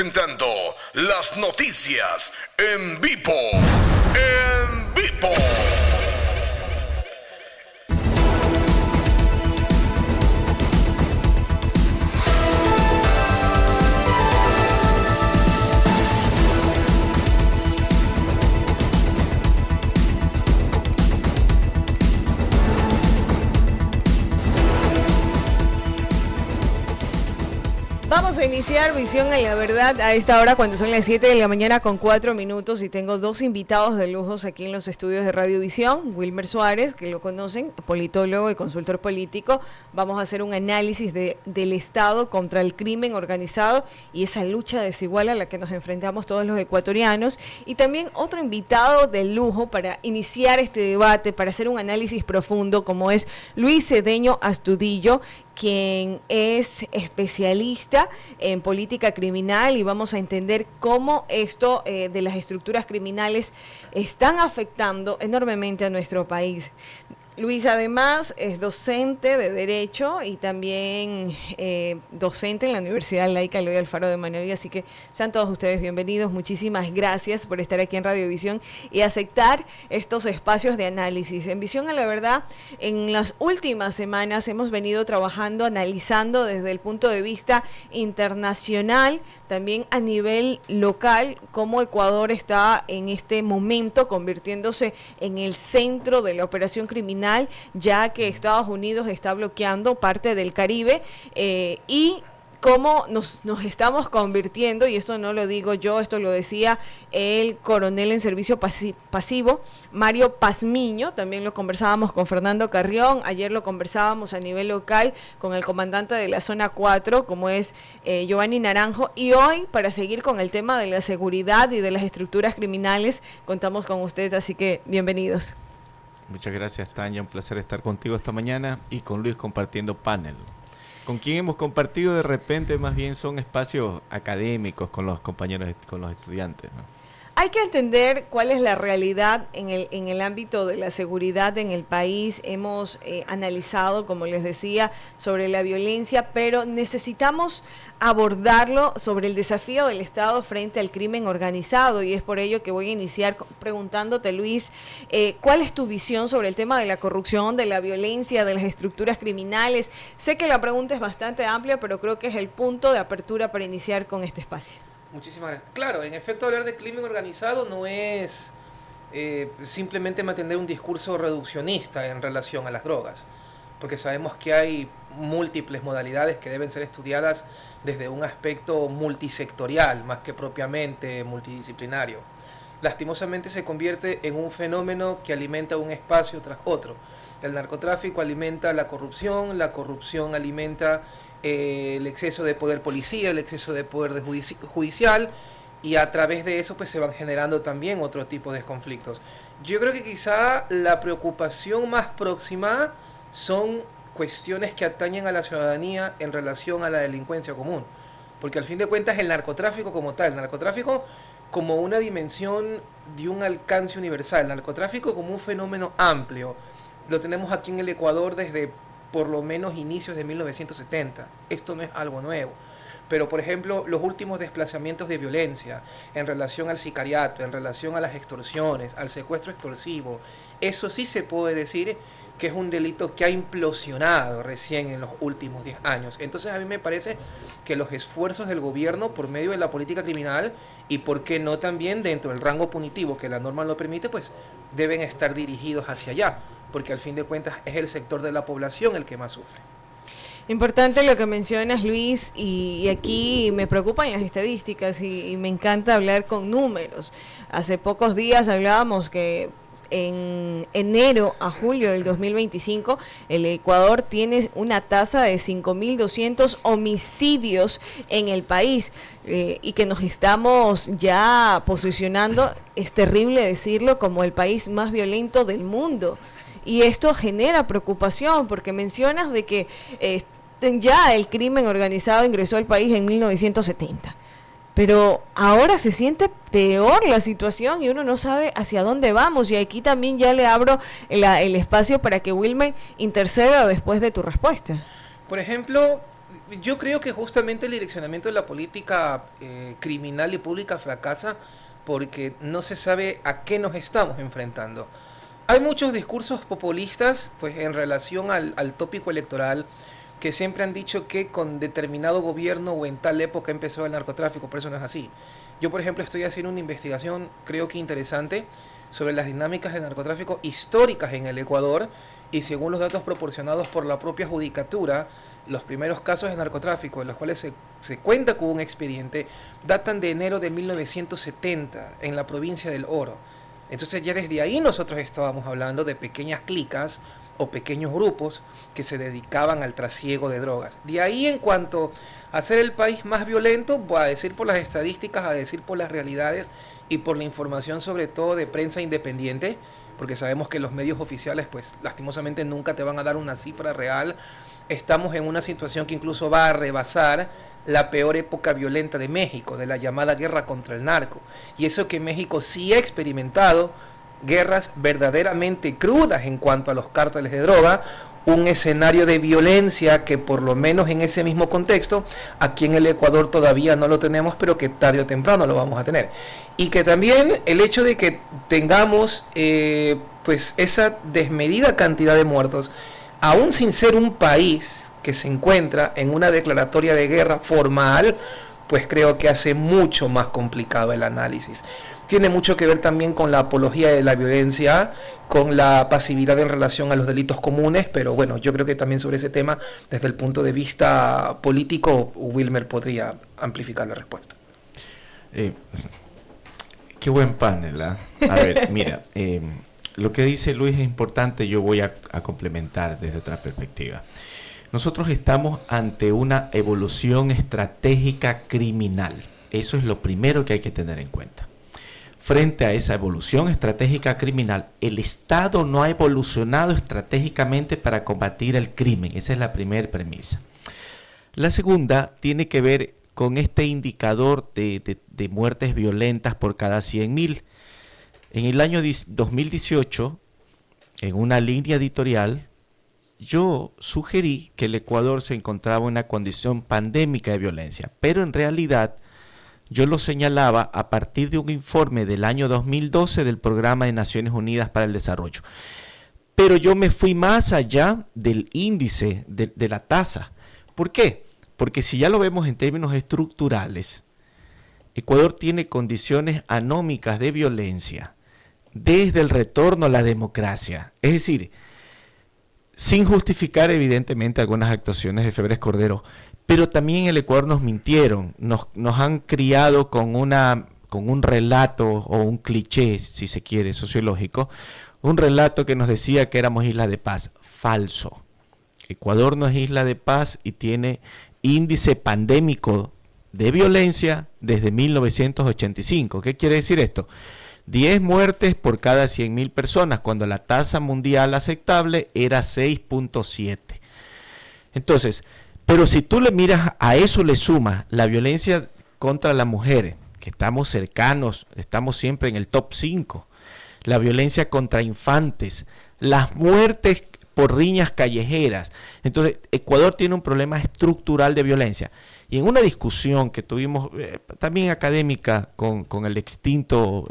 Presentando las noticias en vivo. En vivo. Vamos a iniciar Visión a la Verdad a esta hora cuando son las 7 de la mañana con 4 minutos y tengo dos invitados de lujos aquí en los estudios de Radiovisión. Wilmer Suárez, que lo conocen, politólogo y consultor político. Vamos a hacer un análisis del Estado contra el crimen organizado y esa lucha desigual a la que nos enfrentamos todos los ecuatorianos. Y también otro invitado de lujo para iniciar este debate, para hacer un análisis profundo, como es Luis Cedeño Astudillo, quien es especialista en política criminal, y vamos a entender cómo esto de las estructuras criminales están afectando enormemente a nuestro país. Luis además es docente de Derecho y también docente en la Universidad Laica Eloy Alfaro de Manabí, así que sean todos ustedes bienvenidos. Muchísimas gracias por estar aquí en Radiovisión y aceptar estos espacios de análisis. En Visión a la Verdad, en las últimas semanas hemos venido trabajando, analizando desde el punto de vista internacional, también a nivel local, cómo Ecuador está en este momento convirtiéndose en el centro de la operación criminal, ya que Estados Unidos está bloqueando parte del Caribe y cómo nos estamos convirtiendo, y esto no lo digo yo, esto lo decía el coronel en servicio pasivo, Mario Pazmiño. También lo conversábamos con Fernando Carrión, ayer lo conversábamos a nivel local con el comandante de la zona 4, como es Giovanni Naranjo, y hoy, para seguir con el tema de la seguridad y de las estructuras criminales, contamos con ustedes, así que bienvenidos. Muchas gracias, Tania, un placer estar contigo esta mañana y con Luis compartiendo panel. Con quien hemos compartido de repente más bien son espacios académicos con los compañeros, con los estudiantes, ¿no? Hay que entender cuál es la realidad en el ámbito de la seguridad en el país. Hemos analizado, como les decía, sobre la violencia, pero necesitamos abordarlo sobre el desafío del Estado frente al crimen organizado, y es por ello que voy a iniciar preguntándote, Luis, ¿cuál es tu visión sobre el tema de la corrupción, de la violencia, de las estructuras criminales? Sé que la pregunta es bastante amplia, pero creo que es el punto de apertura para iniciar con este espacio. Muchísimas gracias. Claro, en efecto, hablar de crimen organizado no es simplemente mantener un discurso reduccionista en relación a las drogas, porque sabemos que hay múltiples modalidades que deben ser estudiadas desde un aspecto multisectorial, más que propiamente multidisciplinario. Lastimosamente se convierte en un fenómeno que alimenta un espacio tras otro. El narcotráfico alimenta la corrupción alimenta el exceso de poder policial, el exceso de poder judicial, y a través de eso pues se van generando también otro tipo de conflictos. Yo creo que quizá la preocupación más próxima son cuestiones que atañen a la ciudadanía en relación a la delincuencia común, porque al fin de cuentas el narcotráfico como tal, el narcotráfico como una dimensión de un alcance universal, el narcotráfico como un fenómeno amplio, lo tenemos aquí en el Ecuador desde por lo menos inicios de 1970. Esto no es algo nuevo. Pero, por ejemplo, los últimos desplazamientos de violencia en relación al sicariato, en relación a las extorsiones, al secuestro extorsivo, eso sí se puede decir que es un delito que ha implosionado recién en los últimos 10 años. Entonces, a mí me parece que los esfuerzos del gobierno por medio de la política criminal y, por qué no también dentro del rango punitivo que la norma lo permite, pues deben estar dirigidos hacia allá, porque al fin de cuentas es el sector de la población el que más sufre. Importante lo que mencionas, Luis, y aquí me preocupan las estadísticas y me encanta hablar con números. Hace pocos días hablábamos que en enero a julio del 2025 el Ecuador tiene una tasa de 5.200 homicidios en el país, y que nos estamos ya posicionando, es terrible decirlo, como el país más violento del mundo. Y esto genera preocupación porque mencionas de que ya el crimen organizado ingresó al país en 1970. Pero ahora se siente peor la situación y uno no sabe hacia dónde vamos. Y aquí también ya le abro el espacio para que Wilmer interceda después de tu respuesta. Por ejemplo, Yo creo que justamente el direccionamiento de la política criminal y pública fracasa porque no se sabe a qué nos estamos enfrentando. Hay muchos discursos populistas pues, en relación al tópico electoral que siempre han dicho que con determinado gobierno o en tal época empezó el narcotráfico, pero eso no es así. Yo, por ejemplo, estoy haciendo una investigación, creo que interesante, sobre las dinámicas de narcotráfico históricas en el Ecuador y según los datos proporcionados por la propia judicatura, los primeros casos de narcotráfico en los cuales se cuenta con un expediente datan de enero de 1970 en la provincia del Oro. Entonces ya desde ahí nosotros estábamos hablando de pequeñas clicas o pequeños grupos que se dedicaban al trasiego de drogas. De ahí en cuanto a ser el país más violento, a decir por las estadísticas, a decir por las realidades y por la información sobre todo de prensa independiente, porque sabemos que los medios oficiales pues lastimosamente nunca te van a dar una cifra real, estamos en una situación que incluso va a rebasar la peor época violenta de México, de la llamada guerra contra el narco. Y eso que México sí ha experimentado guerras verdaderamente crudas en cuanto a los cárteles de droga, un escenario de violencia que por lo menos en ese mismo contexto aquí en el Ecuador todavía no lo tenemos, pero que tarde o temprano lo vamos a tener. Y que también el hecho de que tengamos pues esa desmedida cantidad de muertos, aún sin ser un país que se encuentra en una declaratoria de guerra formal, pues creo que hace mucho más complicado el análisis. Tiene mucho que ver también con la apología de la violencia, con la pasividad en relación a los delitos comunes, pero bueno, yo creo que también sobre ese tema, desde el punto de vista político, Wilmer podría amplificar la respuesta. Qué buen panel, ¿eh? A ver, mira, lo que dice Luis es importante, yo voy a complementar desde otra perspectiva. Nosotros estamos ante una evolución estratégica criminal. Eso es lo primero que hay que tener en cuenta. Frente a esa evolución estratégica criminal, el Estado no ha evolucionado estratégicamente para combatir el crimen. Esa es la primera premisa. La segunda tiene que ver con este indicador de muertes violentas por cada 100.000. En el año 2018, en una línea editorial, yo sugerí que el Ecuador se encontraba en una condición pandémica de violencia, pero en realidad yo lo señalaba a partir de un informe del año 2012 del Programa de Naciones Unidas para el Desarrollo. Pero yo me fui más allá del índice, de la tasa. ¿Por qué? Porque si ya lo vemos en términos estructurales, Ecuador tiene condiciones anómicas de violencia desde el retorno a la democracia. Es decir, sin justificar evidentemente algunas actuaciones de Febres Cordero, pero también en el Ecuador nos mintieron, nos han criado con un relato o un cliché, si se quiere, sociológico, un relato que nos decía que éramos isla de paz. Falso. Ecuador no es isla de paz y tiene índice pandémico de violencia desde 1985. ¿Qué quiere decir esto? 10 muertes por cada 100.000 personas, cuando la tasa mundial aceptable era 6.7. Entonces, pero si tú le miras a eso, le sumas la violencia contra las mujeres, que estamos cercanos, estamos siempre en el top 5, la violencia contra infantes, las muertes por riñas callejeras. Entonces, Ecuador tiene un problema estructural de violencia. Y en una discusión que tuvimos también académica con el extinto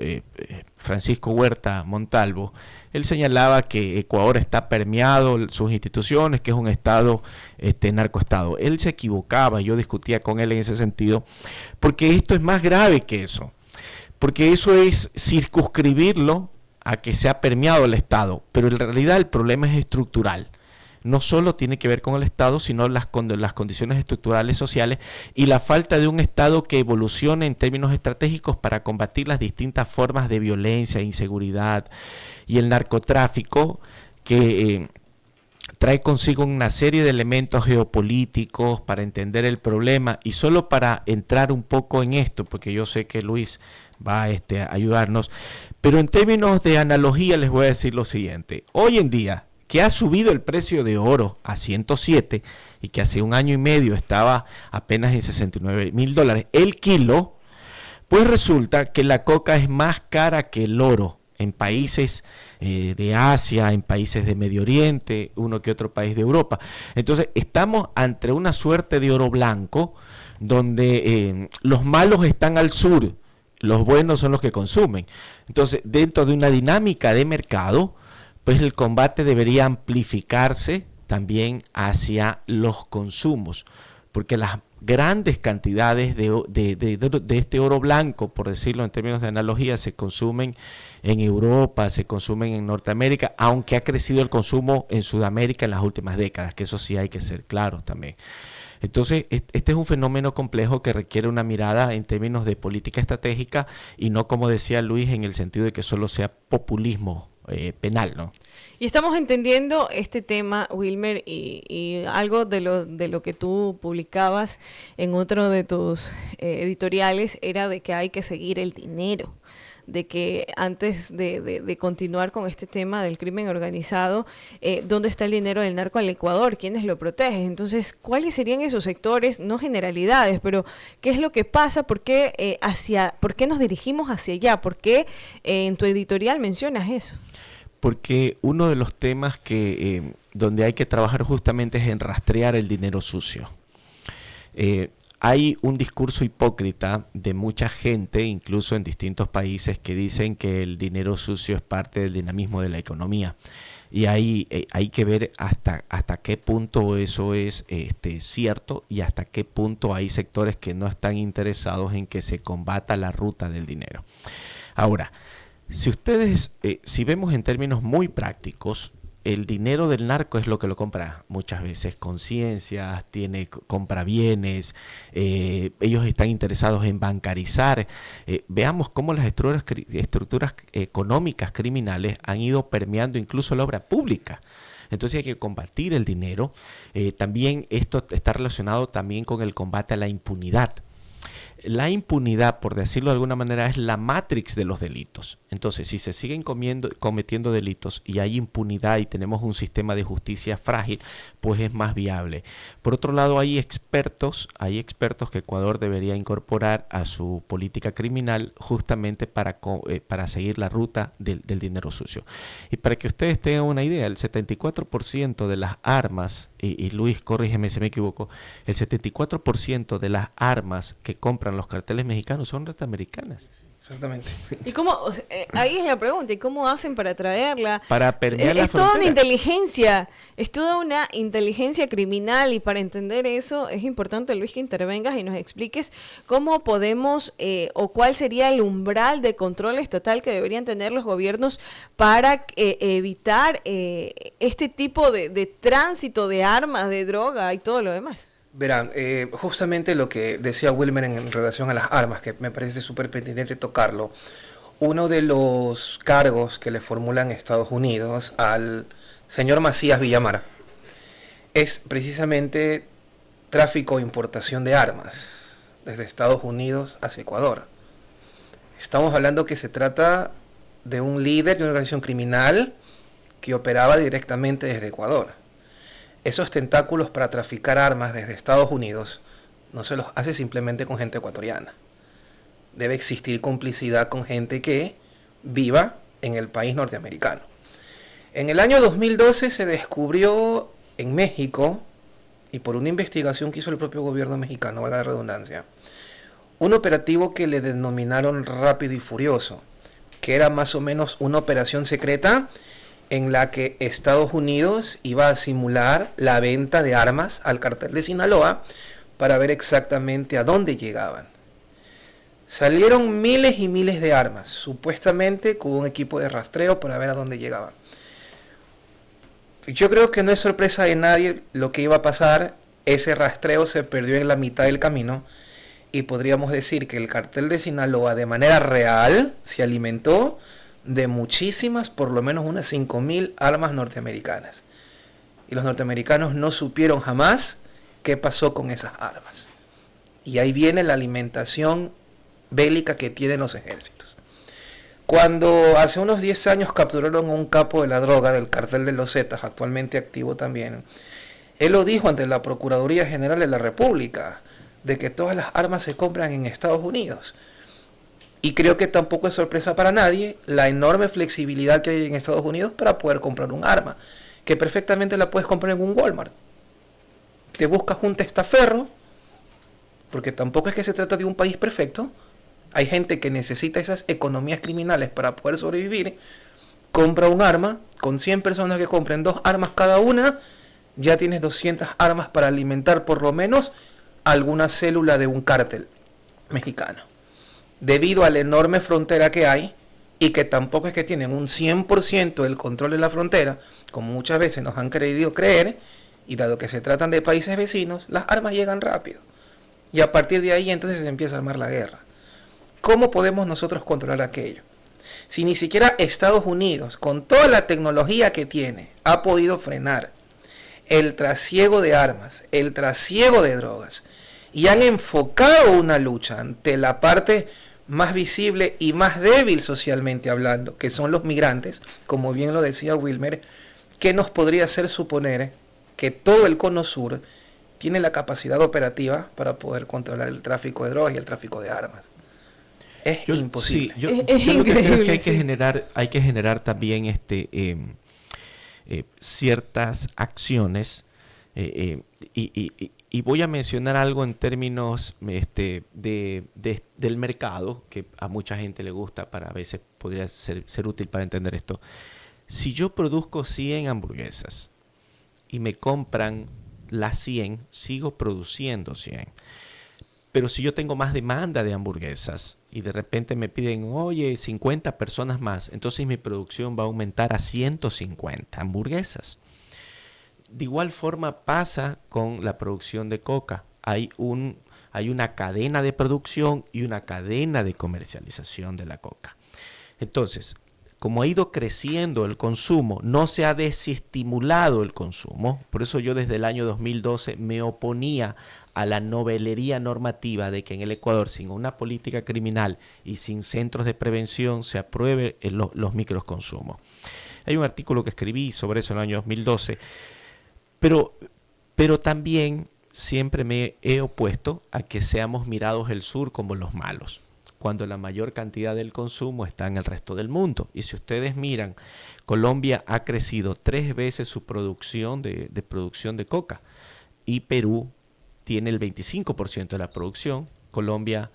Francisco Huerta Montalvo, él señalaba que Ecuador está permeado, sus instituciones, que es un estado narcoestado. Él se equivocaba, yo discutía con él en ese sentido, porque esto es más grave que eso, porque eso es circunscribirlo a que se ha permeado el Estado, pero en realidad el problema es estructural. No solo tiene que ver con el Estado, sino las condiciones estructurales sociales y la falta de un Estado que evolucione en términos estratégicos para combatir las distintas formas de violencia, inseguridad y el narcotráfico, que trae consigo una serie de elementos geopolíticos para entender el problema. Y solo para entrar un poco en esto, porque yo sé que Luis va a ayudarnos, pero en términos de analogía les voy a decir lo siguiente. Hoy en día, que ha subido el precio de oro a 107 y que hace un año y medio estaba apenas en $69,000 el kilo, pues resulta que la coca es más cara que el oro en países de Asia, en países de Medio Oriente, uno que otro país de Europa. Entonces, estamos ante una suerte de oro blanco donde los malos están al sur, los buenos son los que consumen. Entonces, dentro de una dinámica de mercado, pues el combate debería amplificarse también hacia los consumos, porque las grandes cantidades de este oro blanco, por decirlo en términos de analogía, se consumen en Europa, se consumen en Norteamérica, aunque ha crecido el consumo en Sudamérica en las últimas décadas, que eso sí hay que ser claros también. Entonces, este es un fenómeno complejo que requiere una mirada en términos de política estratégica y no, como decía Luis, en el sentido de que solo sea populismo penal, ¿no? Y estamos entendiendo este tema, Wilmer, y algo de lo que tú publicabas en otro de tus editoriales era de que hay que seguir el dinero, de que antes de continuar con este tema del crimen organizado, ¿dónde está el dinero del narco al Ecuador? ¿Quiénes lo protegen? Entonces, ¿cuáles serían esos sectores? No generalidades, pero ¿qué es lo que pasa? ¿Por qué nos dirigimos hacia allá? ¿Por qué en tu editorial mencionas eso? Porque uno de los temas que donde hay que trabajar justamente es en rastrear el dinero sucio. Hay un discurso hipócrita de mucha gente, incluso en distintos países, que dicen que el dinero sucio es parte del dinamismo de la economía. Y hay que ver hasta qué punto eso es cierto y hasta qué punto hay sectores que no están interesados en que se combata la ruta del dinero. Ahora, si vemos en términos muy prácticos, el dinero del narco es lo que lo compra muchas veces conciencias, compra bienes, ellos están interesados en bancarizar. Veamos cómo las estructuras económicas criminales han ido permeando incluso la obra pública. Entonces hay que combatir el dinero. También esto está relacionado también con el combate a la impunidad. La impunidad, por decirlo de alguna manera, es la matrix de los delitos. Entonces, si se siguen cometiendo delitos y hay impunidad y tenemos un sistema de justicia frágil, pues es más viable. Por otro lado, hay expertos que Ecuador debería incorporar a su política criminal justamente para seguir la ruta del dinero sucio. Y para que ustedes tengan una idea, el 74% de las armas, y Luis, corrígeme si me equivoco, el 74% de las armas que compran los carteles mexicanos son norteamericanas. Exactamente. ¿Y cómo? Ahí es la pregunta, ¿y cómo hacen para traerla? Para permear la Es toda una frontera. inteligencia, es toda una inteligencia criminal, y para entender eso es importante, Luis, que intervengas y nos expliques cómo podemos o cuál sería el umbral de control estatal que deberían tener los gobiernos para evitar este tipo de tránsito de armas, de droga y todo lo demás. Verán, justamente lo que decía Wilmer en relación a las armas, que me parece súper pertinente tocarlo. Uno de los cargos que le formulan Estados Unidos al señor Macías Villamar es precisamente tráfico e importación de armas desde Estados Unidos hacia Ecuador. Estamos hablando que se trata de un líder de una organización criminal que operaba directamente desde Ecuador. Esos tentáculos para traficar armas desde Estados Unidos no se los hace simplemente con gente ecuatoriana. Debe existir complicidad con gente que viva en el país norteamericano. En el año 2012 se descubrió en México, y por una investigación que hizo el propio gobierno mexicano, valga la redundancia, un operativo que le denominaron Rápido y Furioso, que era más o menos una operación secreta en la que Estados Unidos iba a simular la venta de armas al cartel de Sinaloa para ver exactamente a dónde llegaban. Salieron miles y miles de armas, supuestamente con un equipo de rastreo para ver a dónde llegaban. Yo creo que no es sorpresa de nadie lo que iba a pasar. Ese rastreo se perdió en la mitad del camino y podríamos decir que el cartel de Sinaloa de manera real se alimentó de muchísimas, por lo menos unas 5.000 armas norteamericanas. Y los norteamericanos no supieron jamás qué pasó con esas armas. Y ahí viene la alimentación bélica que tienen los ejércitos. Cuando hace unos 10 años capturaron a un capo de la droga del cartel de los Zetas, actualmente activo también, él lo dijo ante la Procuraduría General de la República, de que todas las armas se compran en Estados Unidos. Y creo que tampoco es sorpresa para nadie la enorme flexibilidad que hay en Estados Unidos para poder comprar un arma, que perfectamente la puedes comprar en un Walmart. Te buscas un testaferro, porque tampoco es que se trata de un país perfecto. Hay gente que necesita esas economías criminales para poder sobrevivir. Compra un arma, con 100 personas que compren 2 armas cada una, ya tienes 200 armas para alimentar por lo menos alguna célula de un cártel mexicano. Debido a la enorme frontera que hay, y que tampoco es que tienen un 100% del control de la frontera, como muchas veces nos han querido creer, y dado que se tratan de países vecinos, las armas llegan rápido. Y a partir de ahí entonces se empieza a armar la guerra. ¿Cómo podemos nosotros controlar aquello? Si ni siquiera Estados Unidos, con toda la tecnología que tiene, ha podido frenar el trasiego de armas, el trasiego de drogas, y han enfocado una lucha ante la parte más visible y más débil socialmente hablando, que son los migrantes, como bien lo decía Wilmer, ¿qué nos podría hacer suponer que todo el cono sur tiene la capacidad operativa para poder controlar el tráfico de drogas y el tráfico de armas? Es imposible. Sí, yo lo que creo es que hay que generar también ciertas acciones y voy a mencionar algo en términos del mercado, que a mucha gente le gusta, para a veces podría ser útil para entender esto. Si yo produzco 100 hamburguesas y me compran las 100, sigo produciendo 100. Pero si yo tengo más demanda de hamburguesas y de repente me piden, oye, 50 personas más, entonces mi producción va a aumentar a 150 hamburguesas. De igual forma pasa con la producción de coca. Hay una cadena de producción y una cadena de comercialización de la coca. Entonces, como ha ido creciendo el consumo, no se ha desestimulado el consumo. Por eso yo desde el año 2012 me oponía a la novelería normativa de que en el Ecuador, sin una política criminal y sin centros de prevención, se apruebe los microconsumos. Hay un artículo que escribí sobre eso en el año 2012, pero también siempre me he opuesto a que seamos mirados el sur como los malos, cuando la mayor cantidad del consumo está en el resto del mundo. Y si ustedes miran, Colombia ha crecido 3 veces su producción de producción de coca, y Perú tiene el 25% de la producción, Colombia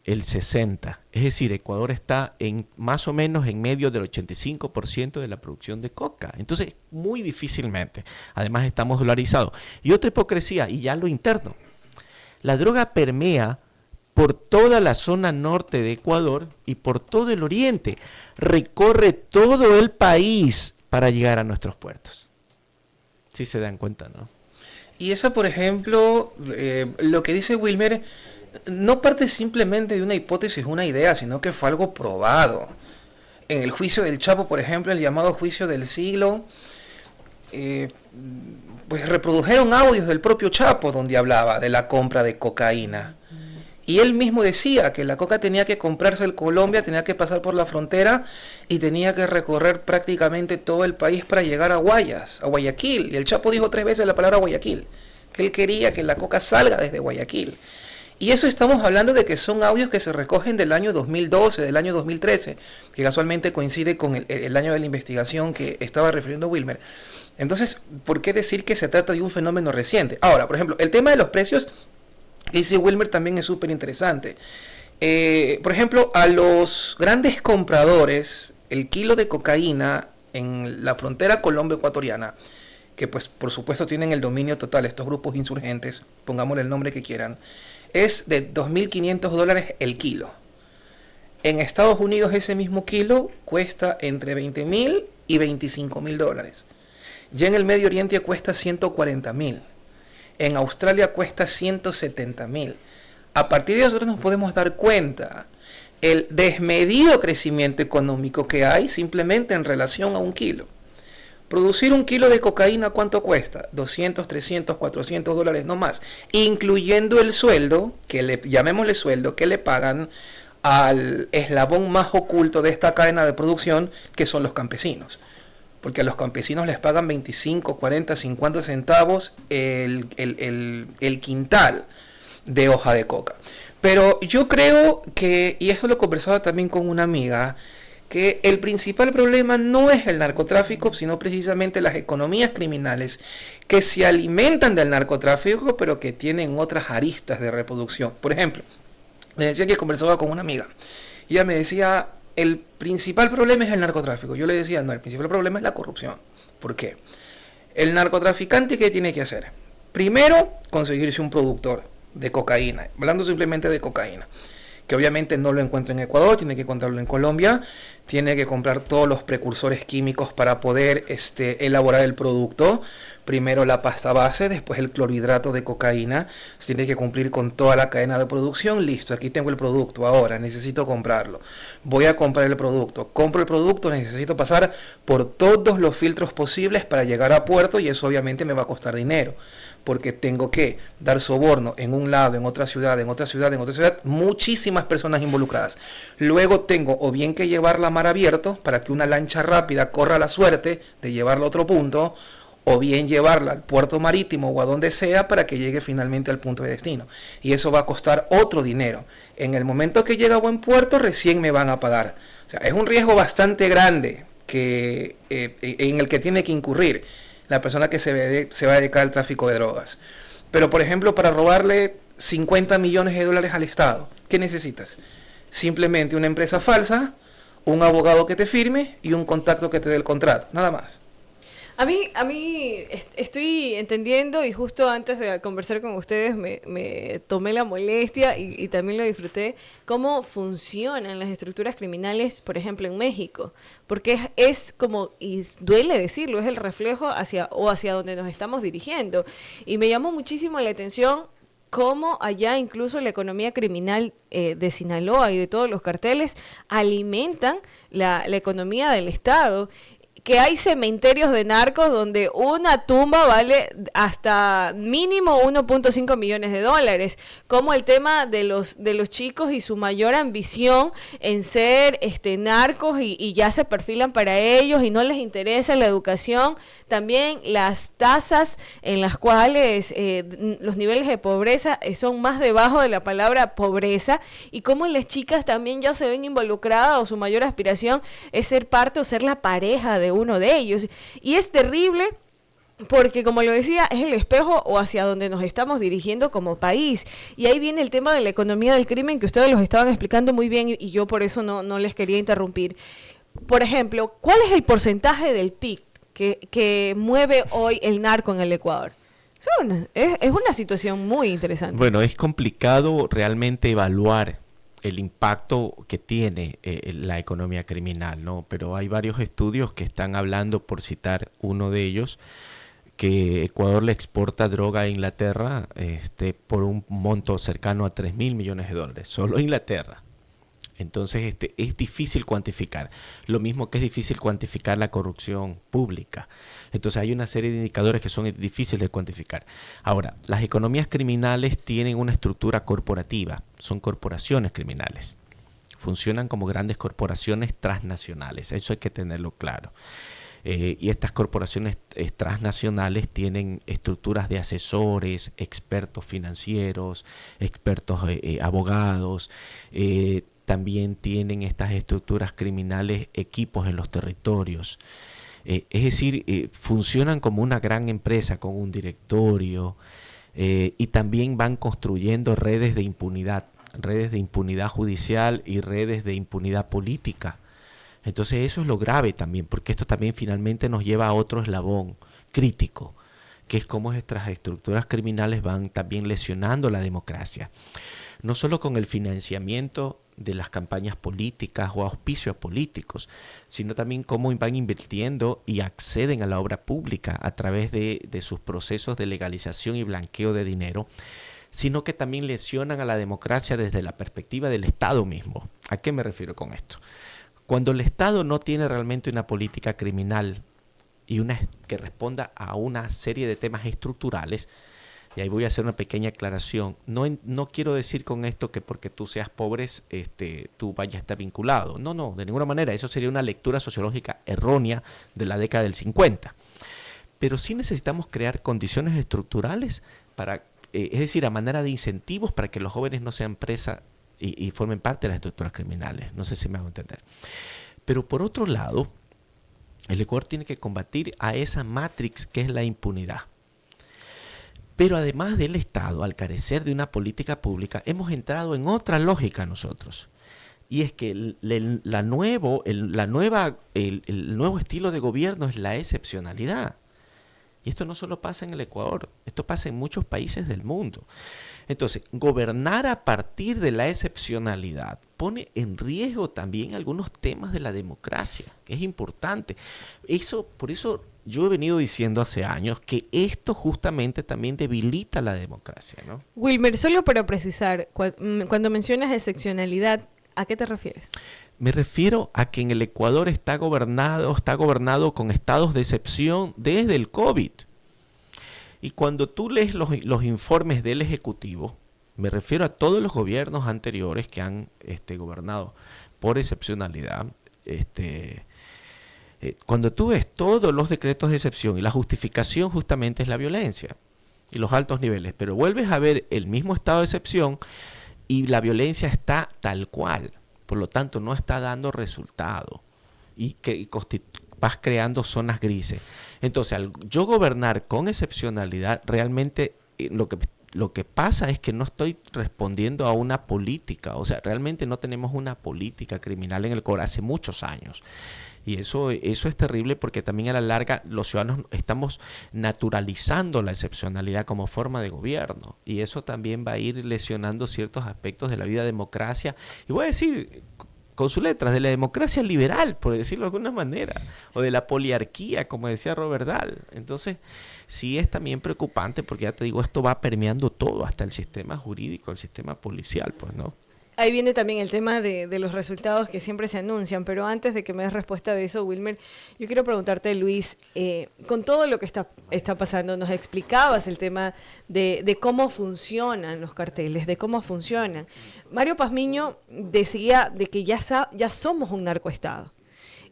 el 60%. Es decir, Ecuador está más o menos en medio del 85% de la producción de coca. Entonces, muy difícilmente. Además, estamos dolarizados. Y otra hipocresía, y ya lo interno. La droga permea por toda la zona norte de Ecuador y por todo el oriente. Recorre todo el país para llegar a nuestros puertos. Si se dan cuenta, ¿no? Y eso, por ejemplo, lo que dice Wilmer, no parte simplemente de una hipótesis, una idea, sino que fue algo probado. En el juicio del Chapo, por ejemplo, el llamado juicio del siglo, pues reprodujeron audios del propio Chapo donde hablaba de la compra de cocaína. Y él mismo decía que la coca tenía que comprarse en Colombia, tenía que pasar por la frontera y tenía que recorrer prácticamente todo el país para llegar a Guayaquil. Y el Chapo dijo 3 veces la palabra Guayaquil, que él quería que la coca salga desde Guayaquil. Y eso estamos hablando de que son audios que se recogen del año 2012, del año 2013, que casualmente coincide con el año de la investigación que estaba refiriendo Wilmer. Entonces, ¿por qué decir que se trata de un fenómeno reciente? Ahora, por ejemplo, el tema de los precios que dice Wilmer también es súper interesante. Por ejemplo, a los grandes compradores, el kilo de cocaína en la frontera colombo-ecuatoriana, que pues por supuesto tienen el dominio total, estos grupos insurgentes, pongámosle el nombre que quieran, es de $2.500 el kilo. En Estados Unidos ese mismo kilo cuesta entre $20.000 y $25.000. Ya en el Medio Oriente cuesta $140.000. En Australia cuesta $170.000. A partir de nosotros nos podemos dar cuenta el desmedido crecimiento económico que hay simplemente en relación a un kilo. Producir un kilo de cocaína, ¿cuánto cuesta? $200, $300, $400, no más. Incluyendo el sueldo, llamémosle sueldo, que le pagan al eslabón más oculto de esta cadena de producción, que son los campesinos. Porque a los campesinos les pagan 25, 40, 50 centavos el quintal de hoja de coca. Pero yo creo que, y esto lo conversaba también con una amiga, que el principal problema no es el narcotráfico, sino precisamente las economías criminales que se alimentan del narcotráfico, pero que tienen otras aristas de reproducción. Por ejemplo, me decía que conversaba con una amiga, y ella me decía, el principal problema es el narcotráfico. Yo le decía, no, el principal problema es la corrupción. ¿Por qué? El narcotraficante, ¿qué tiene que hacer? Primero, conseguirse un productor de cocaína, hablando simplemente de cocaína, que obviamente no lo encuentra en Ecuador, tiene que encontrarlo en Colombia, tiene que comprar todos los precursores químicos para poder elaborar el producto. Primero la pasta base, después el clorhidrato de cocaína. Se tiene que cumplir con toda la cadena de producción. Listo, aquí tengo el producto, ahora necesito comprarlo. Voy a comprar el producto. Compro el producto, necesito pasar por todos los filtros posibles para llegar a puerto, y eso obviamente me va a costar dinero, porque tengo que dar soborno en un lado, en otra ciudad, en otra ciudad, en otra ciudad, muchísimas personas involucradas. Luego tengo o bien que llevar la mar abierto para que una lancha rápida corra la suerte de llevarla a otro punto, o bien llevarla al puerto marítimo o a donde sea para que llegue finalmente al punto de destino. Y eso va a costar otro dinero. En el momento que llega a buen puerto, recién me van a pagar. O sea, es un riesgo bastante grande en el que tiene que incurrir la persona que se va a dedicar al tráfico de drogas. Pero, por ejemplo, para robarle 50 millones de dólares al Estado, ¿qué necesitas? Simplemente una empresa falsa, un abogado que te firme y un contacto que te dé el contrato, nada más. A mí estoy entendiendo, y justo antes de conversar con ustedes me tomé la molestia y también lo disfruté, cómo funcionan las estructuras criminales, por ejemplo, en México. Porque es como, y duele decirlo, es el reflejo hacia donde nos estamos dirigiendo. Y me llamó muchísimo la atención cómo allá incluso la economía criminal de Sinaloa y de todos los carteles alimentan la economía del Estado. Que hay cementerios de narcos donde una tumba vale hasta mínimo 1.5 millones de dólares, como el tema de los chicos y su mayor ambición en ser narcos y ya se perfilan para ellos y no les interesa la educación. También las tasas en las cuales los niveles de pobreza son más debajo de la palabra pobreza, y cómo las chicas también ya se ven involucradas o su mayor aspiración es ser parte o ser la pareja de uno de ellos. Y es terrible porque, como lo decía, es el espejo o hacia donde nos estamos dirigiendo como país. Y ahí viene el tema de la economía del crimen, que ustedes los estaban explicando muy bien y yo por eso no les quería interrumpir. Por ejemplo, ¿cuál es el porcentaje del PIB que mueve hoy el narco en el Ecuador? Es una situación muy interesante. Bueno, es complicado realmente evaluar el impacto que tiene la economía criminal, ¿no? Pero hay varios estudios que están hablando, por citar uno de ellos, que Ecuador le exporta droga a Inglaterra por un monto cercano a 3.000 millones de dólares, solo Inglaterra. Entonces es difícil cuantificar, lo mismo que es difícil cuantificar la corrupción pública. Entonces hay una serie de indicadores que son difíciles de cuantificar. Ahora, las economías criminales tienen una estructura corporativa, son corporaciones criminales, funcionan como grandes corporaciones transnacionales, eso hay que tenerlo claro. Y estas corporaciones transnacionales tienen estructuras de asesores, expertos financieros, expertos abogados, también tienen estas estructuras criminales equipos en los territorios. Es decir, funcionan como una gran empresa con un directorio y también van construyendo redes de impunidad judicial y redes de impunidad política. Entonces eso es lo grave también, porque esto también finalmente nos lleva a otro eslabón crítico, que es cómo estas estructuras criminales van también lesionando la democracia. No solo con el financiamiento de las campañas políticas o auspicios políticos, sino también cómo van invirtiendo y acceden a la obra pública a través de sus procesos de legalización y blanqueo de dinero, sino que también lesionan a la democracia desde la perspectiva del Estado mismo. ¿A qué me refiero con esto? Cuando el Estado no tiene realmente una política criminal y que responda a una serie de temas estructurales, y ahí voy a hacer una pequeña aclaración. No quiero decir con esto que porque tú seas pobre, tú vayas a estar vinculado. No, de ninguna manera. Eso sería una lectura sociológica errónea de la década del 50. Pero sí necesitamos crear condiciones estructurales para es decir, a manera de incentivos para que los jóvenes no sean presa y formen parte de las estructuras criminales. No sé si me hago entender. Pero por otro lado, el Ecuador tiene que combatir a esa matrix que es la impunidad. Pero además del Estado, al carecer de una política pública, hemos entrado en otra lógica nosotros. Y es que el nuevo estilo de gobierno es la excepcionalidad. Y esto no solo pasa en el Ecuador, esto pasa en muchos países del mundo. Entonces, gobernar a partir de la excepcionalidad pone en riesgo también algunos temas de la democracia, que es importante. Por eso yo he venido diciendo hace años que esto justamente también debilita la democracia, ¿no? Wilmer, solo para precisar, cuando mencionas excepcionalidad, ¿a qué te refieres? Me refiero a que en el Ecuador está gobernado con estados de excepción desde el COVID. Y cuando tú lees los informes del Ejecutivo, me refiero a todos los gobiernos anteriores que han gobernado por excepcionalidad, cuando tú ves todos los decretos de excepción y la justificación justamente es la violencia y los altos niveles, pero vuelves a ver el mismo estado de excepción y la violencia está tal cual. Por lo tanto, no está dando resultado y vas creando zonas grises. Entonces, al yo gobernar con excepcionalidad, realmente lo que pasa es que no estoy respondiendo a una política. O sea, realmente no tenemos una política criminal en el Ecuador hace muchos años. Y eso es terrible porque también a la larga los ciudadanos estamos naturalizando la excepcionalidad como forma de gobierno. Y eso también va a ir lesionando ciertos aspectos de la vida democracia. Y voy a decir, con sus letras, de la democracia liberal, por decirlo de alguna manera. O de la poliarquía, como decía Robert Dahl. Entonces, sí es también preocupante porque ya te digo, esto va permeando todo, hasta el sistema jurídico, el sistema policial, pues, ¿no? Ahí viene también el tema de los resultados que siempre se anuncian, pero antes de que me des respuesta de eso, Wilmer, yo quiero preguntarte, Luis, con todo lo que está pasando, nos explicabas el tema de cómo funcionan los carteles, de cómo funcionan. Mario Pazmiño decía de que ya somos un narcoestado.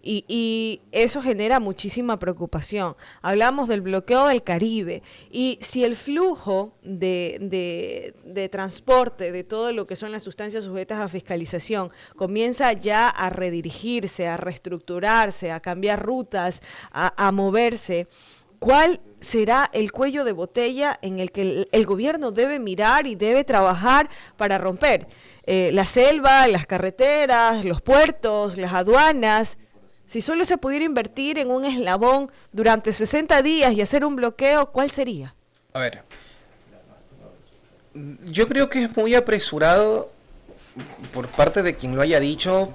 Y eso genera muchísima preocupación. Hablamos del bloqueo del Caribe y si el flujo de transporte de todo lo que son las sustancias sujetas a fiscalización comienza ya a redirigirse, a reestructurarse, a cambiar rutas, a moverse, ¿cuál será el cuello de botella en el que el gobierno debe mirar y debe trabajar para romper? La selva, las carreteras, los puertos, las aduanas. Si solo se pudiera invertir en un eslabón durante 60 días y hacer un bloqueo, ¿cuál sería? A ver, yo creo que es muy apresurado por parte de quien lo haya dicho,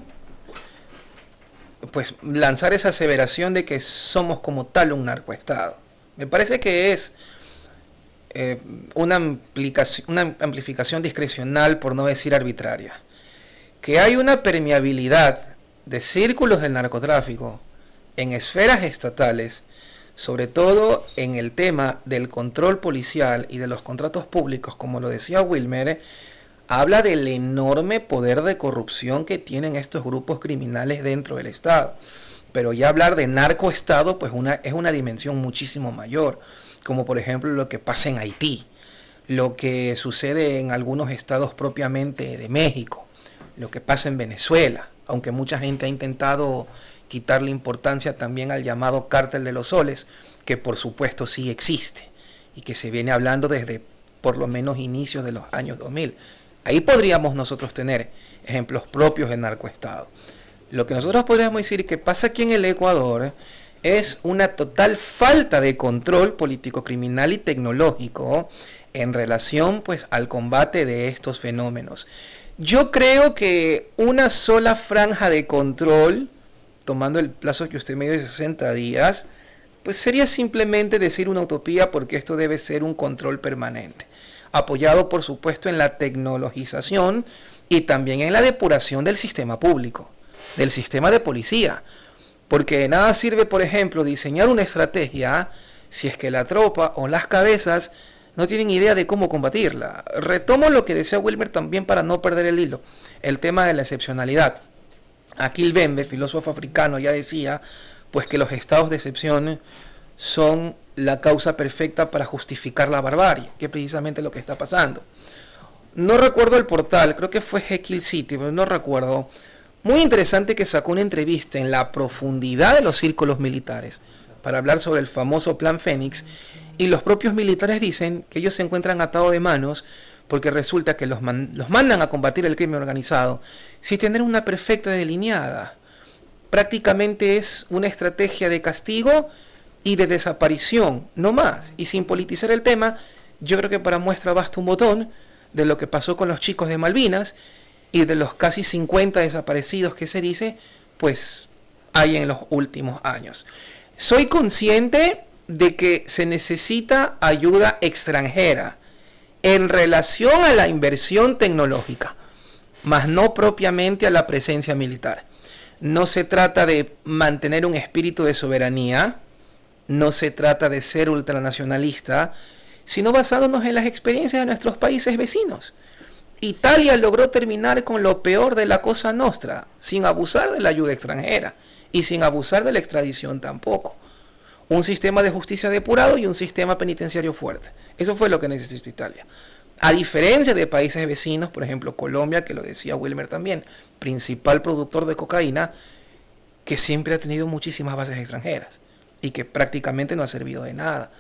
pues lanzar esa aseveración de que somos como tal un narcoestado. Me parece que es una amplificación discrecional, por no decir arbitraria. Que hay una permeabilidad de círculos del narcotráfico en esferas estatales, sobre todo en el tema del control policial y de los contratos públicos, como lo decía Wilmer, habla del enorme poder de corrupción que tienen estos grupos criminales dentro del Estado. Pero ya hablar de narcoestado pues es una dimensión muchísimo mayor, como por ejemplo lo que pasa en Haití, lo que sucede en algunos estados propiamente de México, lo que pasa en Venezuela, aunque mucha gente ha intentado quitarle importancia también al llamado cártel de los soles, que por supuesto sí existe y que se viene hablando desde por lo menos inicios de los años 2000. Ahí podríamos nosotros tener ejemplos propios de narcoestado. Lo que nosotros podríamos decir que pasa aquí en el Ecuador es una total falta de control político, criminal y tecnológico en relación pues al combate de estos fenómenos. Yo creo que una sola franja de control, tomando el plazo que usted me dio de 60 días, pues sería simplemente decir una utopía, porque esto debe ser un control permanente, apoyado por supuesto en la tecnologización y también en la depuración del sistema público, del sistema de policía, porque de nada sirve, por ejemplo, diseñar una estrategia si es que la tropa o las cabezas no tienen idea de cómo combatirla. Retomo lo que decía Wilmer también para no perder el hilo, el tema de la excepcionalidad. Akil Bembe, filósofo africano, ya decía pues que los estados de excepción son la causa perfecta para justificar la barbarie, que es precisamente lo que está pasando. No recuerdo el portal, creo que fue Jekyll City, pero no recuerdo. Muy interesante que sacó una entrevista en la profundidad de los círculos militares para hablar sobre el famoso Plan Fénix, y los propios militares dicen que ellos se encuentran atados de manos porque resulta que los mandan a combatir el crimen organizado sin tener una perfecta delineada. Prácticamente es una estrategia de castigo y de desaparición, no más. Y sin politizar el tema, yo creo que para muestra basta un botón de lo que pasó con los chicos de Malvinas y de los casi 50 desaparecidos que se dice, pues hay en los últimos años. Soy consciente de que se necesita ayuda extranjera en relación a la inversión tecnológica, mas no propiamente a la presencia militar. No se trata de mantener un espíritu de soberanía, no se trata de ser ultranacionalista, sino basándonos en las experiencias de nuestros países vecinos. Italia logró terminar con lo peor de la Cosa Nostra, sin abusar de la ayuda extranjera y sin abusar de la extradición tampoco. Un sistema de justicia depurado y un sistema penitenciario fuerte. Eso fue lo que necesitó Italia. A diferencia de países vecinos, por ejemplo Colombia, que lo decía Wilmer también, principal productor de cocaína, que siempre ha tenido muchísimas bases extranjeras y que prácticamente no ha servido de nada.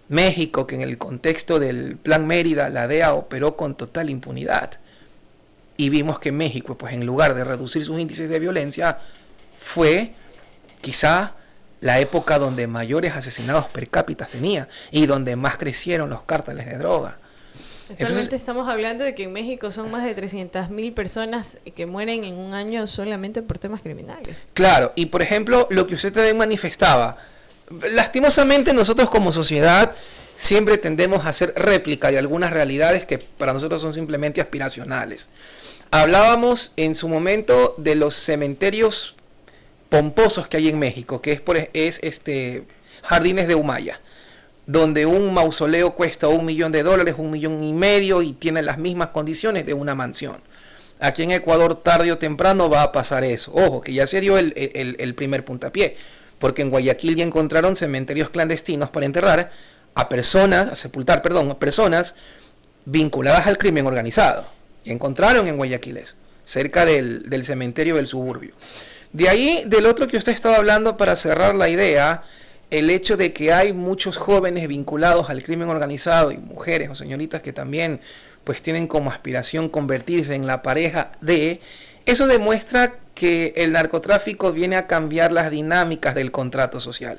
México, que en el contexto del Plan Mérida, la DEA operó con total impunidad. Y vimos que México, pues en lugar de reducir sus índices de violencia, fue quizá la época donde mayores asesinados per cápita tenía y donde más crecieron los cárteles de droga. Actualmente estamos hablando de que en México son más de 300.000 personas que mueren en un año solamente por temas criminales. Claro, y por ejemplo, lo que usted también manifestaba, lastimosamente nosotros como sociedad siempre tendemos a hacer réplica de algunas realidades que para nosotros son simplemente aspiracionales. Hablábamos en su momento de los cementerios pomposos que hay en México, que es Jardines de Humaya, donde un mausoleo cuesta $1 millón, $1,5 millones y tiene las mismas condiciones de una mansión. Aquí en Ecuador tarde o temprano va a pasar eso. Ojo, que ya se dio el primer puntapié, porque en Guayaquil ya encontraron cementerios clandestinos para enterrar a sepultar personas vinculadas al crimen organizado. Y encontraron en Guayaquil eso, cerca del cementerio del suburbio. De ahí, del otro que usted estaba hablando, para cerrar la idea, el hecho de que hay muchos jóvenes vinculados al crimen organizado y mujeres o señoritas que también pues tienen como aspiración convertirse en la pareja de, eso demuestra que el narcotráfico viene a cambiar las dinámicas del contrato social.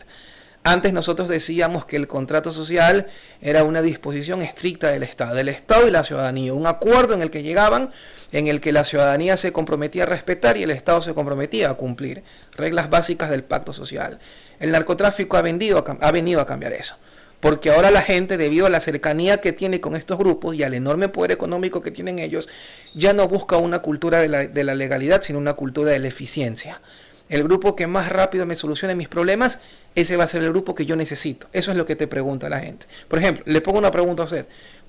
Antes nosotros decíamos que el contrato social era una disposición estricta del Estado y la ciudadanía, un acuerdo en el que llegaban, en el que la ciudadanía se comprometía a respetar y el Estado se comprometía a cumplir reglas básicas del pacto social. El narcotráfico ha venido a cambiar eso, porque ahora la gente, debido a la cercanía que tiene con estos grupos y al enorme poder económico que tienen ellos, ya no busca una cultura de la legalidad, sino una cultura de la eficiencia. El grupo que más rápido me solucione mis problemas, ese va a ser el grupo que yo necesito. Eso es lo que te pregunta la gente. Por ejemplo, le pongo una pregunta a usted.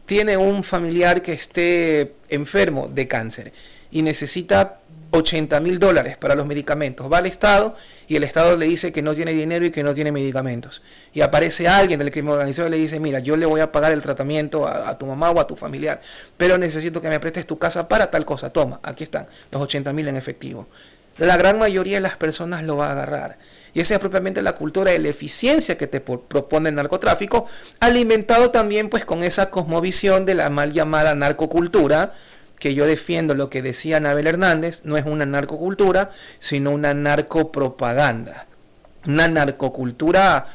Tiene un familiar que esté enfermo de cáncer y necesita $80,000 para los medicamentos. Va al Estado y el Estado le dice que no tiene dinero y que no tiene medicamentos. Y aparece alguien del crimen organizado y le dice, mira, yo le voy a pagar el tratamiento a tu mamá o a tu familiar, pero necesito que me prestes tu casa para tal cosa. Toma, aquí están los $80,000 en efectivo. La gran mayoría de las personas lo va a agarrar. Y esa es propiamente la cultura de la eficiencia que te propone el narcotráfico, alimentado también pues con esa cosmovisión de la mal llamada narcocultura, que yo defiendo lo que decía Anabel Hernández, no es una narcocultura, sino una narcopropaganda. Una narcocultura,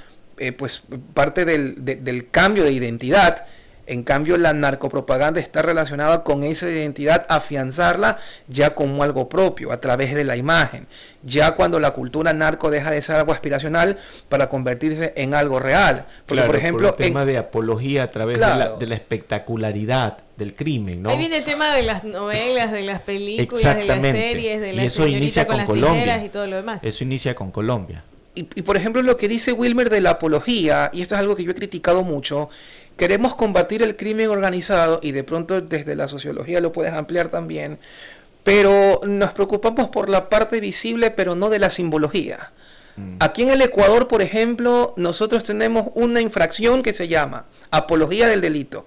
pues parte del cambio de identidad. En cambio, la narcopropaganda está relacionada con esa identidad, afianzarla ya como algo propio, a través de la imagen. Ya cuando la cultura narco deja de ser algo aspiracional para convertirse en algo real. Porque, claro, por ejemplo, por el tema de apología a través de la espectacularidad del crimen, ¿no? Ahí viene el tema de las novelas, de las películas, de las series, de las inicia con las Colombia. tijeras y todo lo demás. Eso inicia con Colombia. Y por ejemplo, lo que dice Wilmer de la apología, y esto es algo que yo he criticado mucho, queremos combatir el crimen organizado, y de pronto desde la sociología lo puedes ampliar también, pero nos preocupamos por la parte visible, pero no de la simbología. Aquí en el Ecuador, por ejemplo, nosotros tenemos una infracción que se llama apología del delito.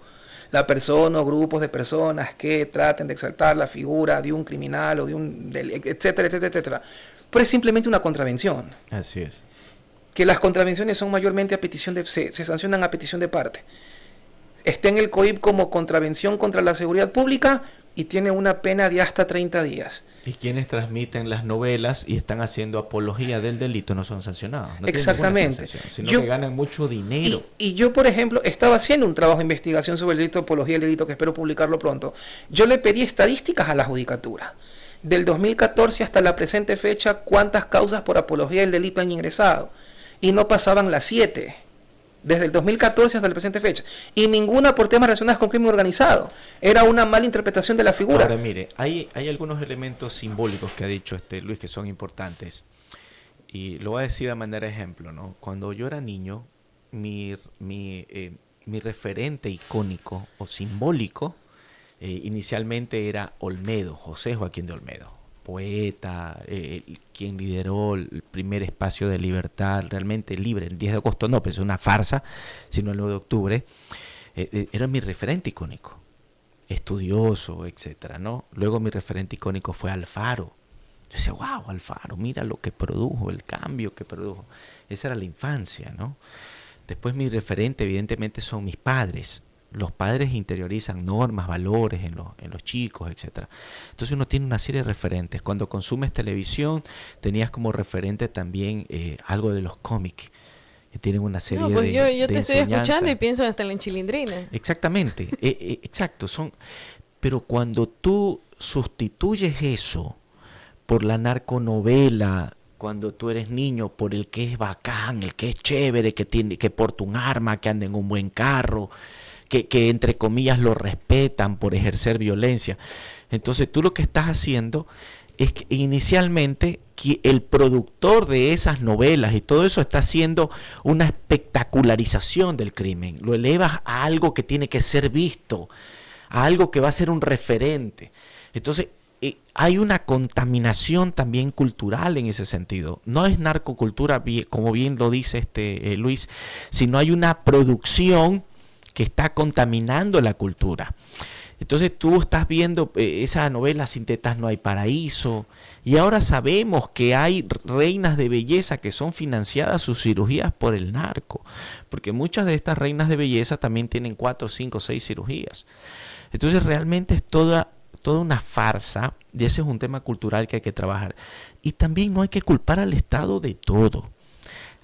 La persona o grupos de personas que traten de exaltar la figura de un criminal o de un etcétera, etcétera, etcétera. Pero es simplemente una contravención. Así es. Que las contravenciones son mayormente a petición se sancionan a petición de parte. Está en el COIP como contravención contra la seguridad pública y tiene una pena de hasta 30 días. Y quienes transmiten las novelas y están haciendo apología del delito no son sancionados. No Exactamente. Sino que ganan mucho dinero. Y yo, por ejemplo, estaba haciendo un trabajo de investigación sobre el delito de apología del delito que espero publicarlo pronto. Yo le pedí estadísticas a la judicatura. Del 2014 hasta la presente fecha, ¿cuántas causas por apología del delito han ingresado? Y no pasaban las 7. Desde el 2014 hasta la presente fecha. Y ninguna por temas relacionados con crimen organizado. Era una mala interpretación de la figura. Ahora, mire, hay algunos elementos simbólicos que ha dicho Luis que son importantes. Y lo voy a decir a manera de ejemplo, ¿no? Cuando yo era niño, mi referente icónico o simbólico inicialmente era Olmedo, José Joaquín de Olmedo. Poeta, quien lideró el primer espacio de libertad realmente libre, el 10 de agosto no, pues es una farsa, sino el 9 de octubre, era mi referente icónico, estudioso, etcétera, ¿no? Luego mi referente icónico fue Alfaro. Yo decía, wow, Alfaro, mira lo que produjo, el cambio que produjo. Esa era la infancia, ¿no? Después mi referente evidentemente son mis padres. Los padres interiorizan normas, valores en los chicos, etcétera. Entonces uno tiene una serie de referentes. Cuando consumes televisión, tenías como referente también algo de los cómics, que tienen una serie pues de yo te estoy enseñanza. escuchando y pienso hasta en la Chilindrina. Exactamente, exacto. Pero cuando tú sustituyes eso por la narconovela, cuando tú eres niño, por el que es bacán, el que es chévere, que porta un arma, que anda en un buen carro, que entre comillas lo respetan por ejercer violencia. Entonces tú lo que estás haciendo es que inicialmente el productor de esas novelas y todo eso está haciendo una espectacularización del crimen. Lo elevas a algo que tiene que ser visto, a algo que va a ser un referente. Entonces hay una contaminación también cultural en ese sentido. No es narcocultura, como bien lo dice Luis, sino hay una producción que está contaminando la cultura. Entonces tú estás viendo esa novela Sin tetas no hay paraíso, y ahora sabemos que hay reinas de belleza que son financiadas sus cirugías por el narco, porque muchas de estas reinas de belleza también tienen 4, 5, 6 cirugías. Entonces realmente es toda una farsa, y ese es un tema cultural que hay que trabajar. Y también no hay que culpar al Estado de todo.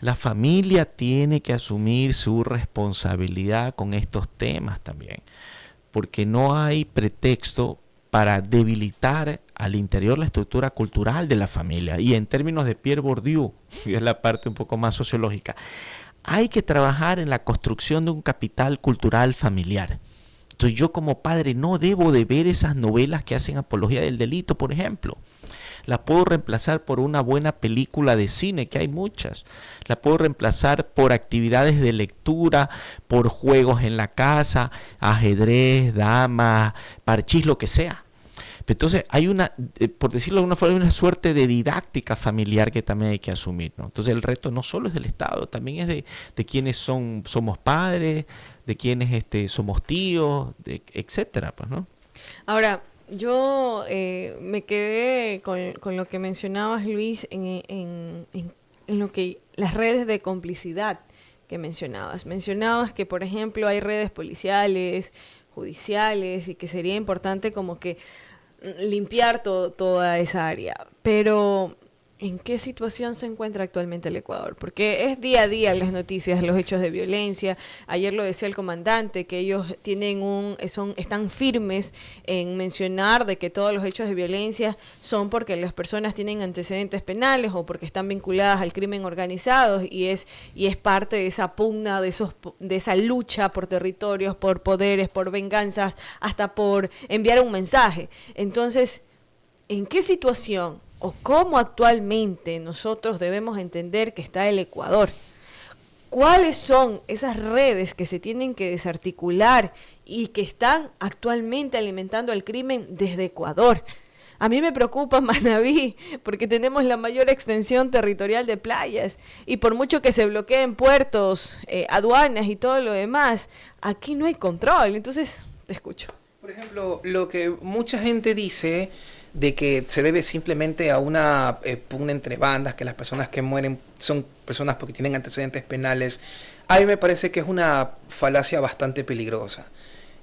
La familia tiene que asumir su responsabilidad con estos temas también, porque no hay pretexto para debilitar al interior la estructura cultural de la familia. Y en términos de Pierre Bourdieu, que es la parte un poco más sociológica, hay que trabajar en la construcción de un capital cultural familiar. Entonces yo como padre no debo de ver esas novelas que hacen apología del delito, por ejemplo. La puedo reemplazar por una buena película de cine, que hay muchas. La puedo reemplazar por actividades de lectura, por juegos en la casa, ajedrez, damas, parchís, lo que sea. Entonces hay por decirlo de alguna forma, hay una suerte de didáctica familiar que también hay que asumir, ¿no? Entonces el reto no solo es del Estado, también es de quienes somos padres, de quienes somos tíos, etcétera, pues, ¿no? Ahora, yo me quedé con lo que mencionabas, Luis, en lo que las redes de complicidad que mencionabas. Mencionabas que, por ejemplo, hay redes policiales, judiciales, y que sería importante como que limpiar toda esa área. Pero ¿en qué situación se encuentra actualmente el Ecuador? Porque es día a día las noticias, los hechos de violencia. Ayer lo decía el comandante, que ellos están firmes en mencionar de que todos los hechos de violencia son porque las personas tienen antecedentes penales o porque están vinculadas al crimen organizado, y es parte de esa pugna, de esa lucha por territorios, por poderes, por venganzas, hasta por enviar un mensaje. Entonces, ¿en qué situación o cómo actualmente nosotros debemos entender que está el Ecuador? ¿Cuáles son esas redes que se tienen que desarticular y que están actualmente alimentando el crimen desde Ecuador? A mí me preocupa Manabí, porque tenemos la mayor extensión territorial de playas, y por mucho que se bloqueen puertos, aduanas y todo lo demás, aquí no hay control. Entonces, te escucho. Por ejemplo, lo que mucha gente dice de que se debe simplemente a una pugna entre bandas, que las personas que mueren son personas porque tienen antecedentes penales, a mí me parece que es una falacia bastante peligrosa.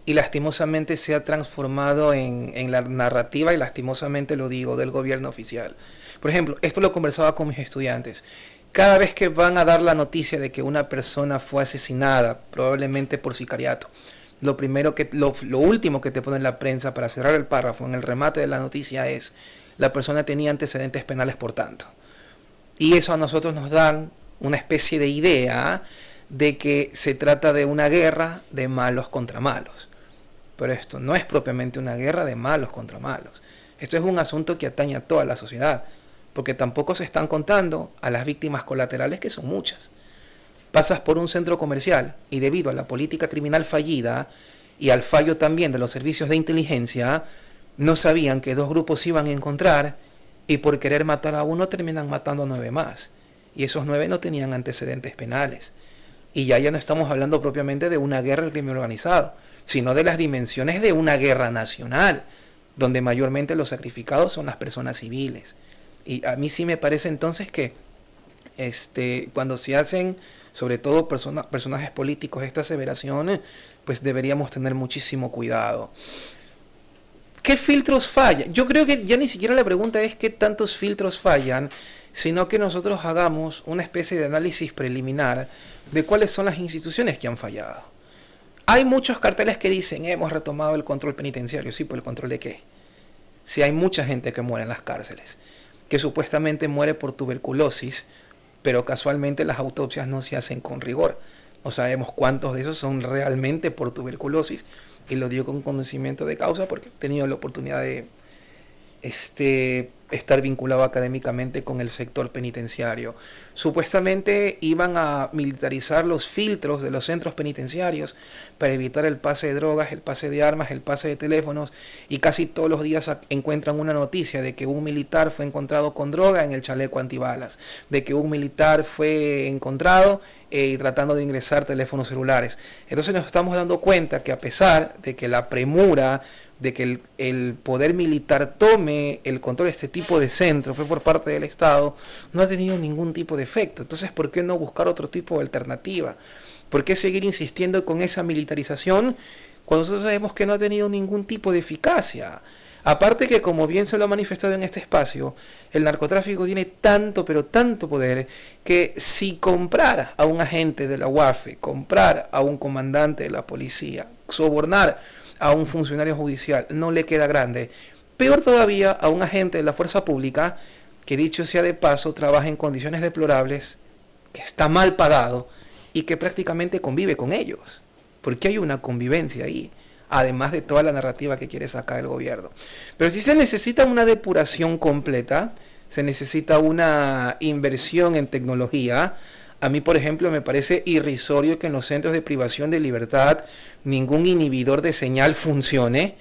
Y lastimosamente se ha transformado en la narrativa, y lastimosamente lo digo, del gobierno oficial. Por ejemplo, esto lo conversaba con mis estudiantes. Cada vez que van a dar la noticia de que una persona fue asesinada, probablemente por sicariato, lo último que te pone en la prensa para cerrar el párrafo en el remate de la noticia es: la persona tenía antecedentes penales por tanto. Y eso a nosotros nos dan una especie de idea de que se trata de una guerra de malos contra malos. Pero esto no es propiamente una guerra de malos contra malos. Esto es un asunto que atañe a toda la sociedad, porque tampoco se están contando a las víctimas colaterales, que son muchas. Pasas por un centro comercial y debido a la política criminal fallida y al fallo también de los servicios de inteligencia, no sabían que dos grupos se iban a encontrar y por querer matar a uno terminan matando a 9 más. Y esos 9 no tenían antecedentes penales. Y ya no estamos hablando propiamente de una guerra del crimen organizado, sino de las dimensiones de una guerra nacional, donde mayormente los sacrificados son las personas civiles. Y a mí sí me parece entonces que cuando se hacen, sobre todo personajes políticos, estas aseveraciones, pues deberíamos tener muchísimo cuidado. ¿Qué filtros fallan? Yo creo que ya ni siquiera la pregunta es qué tantos filtros fallan, sino que nosotros hagamos una especie de análisis preliminar de cuáles son las instituciones que han fallado. Hay muchos carteles que dicen: hemos retomado el control penitenciario. Sí, ¿por el control de qué? Si hay mucha gente que muere en las cárceles, que supuestamente muere por tuberculosis, pero casualmente las autopsias no se hacen con rigor. No sabemos cuántos de esos son realmente por tuberculosis, y lo digo con conocimiento de causa porque he tenido la oportunidad de estar vinculado académicamente con el sector penitenciario. Supuestamente iban a militarizar los filtros de los centros penitenciarios para evitar el pase de drogas, el pase de armas, el pase de teléfonos, y casi todos los días encuentran una noticia de que un militar fue encontrado con droga en el chaleco antibalas, de que un militar fue encontrado tratando de ingresar teléfonos celulares. Entonces nos estamos dando cuenta que, a pesar de que la premura de que el poder militar tome el control de este tipo de centros fue por parte del Estado, no ha tenido ningún tipo de efecto. Entonces, ¿por qué no buscar otro tipo de alternativa? ¿Por qué seguir insistiendo con esa militarización cuando nosotros sabemos que no ha tenido ningún tipo de eficacia? Aparte que, como bien se lo ha manifestado en este espacio, el narcotráfico tiene tanto, pero tanto poder, que si comprar a un agente de la UAFE, comprar a un comandante de la policía, sobornar a un funcionario judicial, no le queda grande. Peor todavía, a un agente de la fuerza pública, que dicho sea de paso, trabaja en condiciones deplorables, que está mal pagado y que prácticamente convive con ellos, porque hay una convivencia ahí, además de toda la narrativa que quiere sacar el gobierno. Pero si se necesita una depuración completa, se necesita una inversión en tecnología. A mí, por ejemplo, me parece irrisorio que en los centros de privación de libertad ningún inhibidor de señal funcione,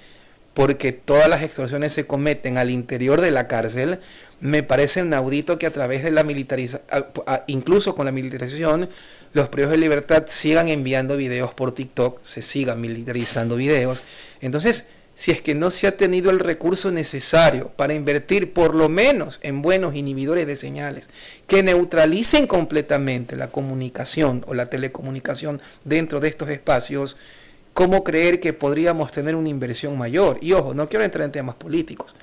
porque todas las extorsiones se cometen al interior de la cárcel. Me parece inaudito que a través de la militarización, incluso con la militarización, los privados de libertad sigan enviando videos por TikTok, se sigan militarizando videos. Entonces, si es que no se ha tenido el recurso necesario para invertir por lo menos en buenos inhibidores de señales que neutralicen completamente la comunicación o la telecomunicación dentro de estos espacios, ¿cómo creer que podríamos tener una inversión mayor? Y ojo, no quiero entrar en temas políticos,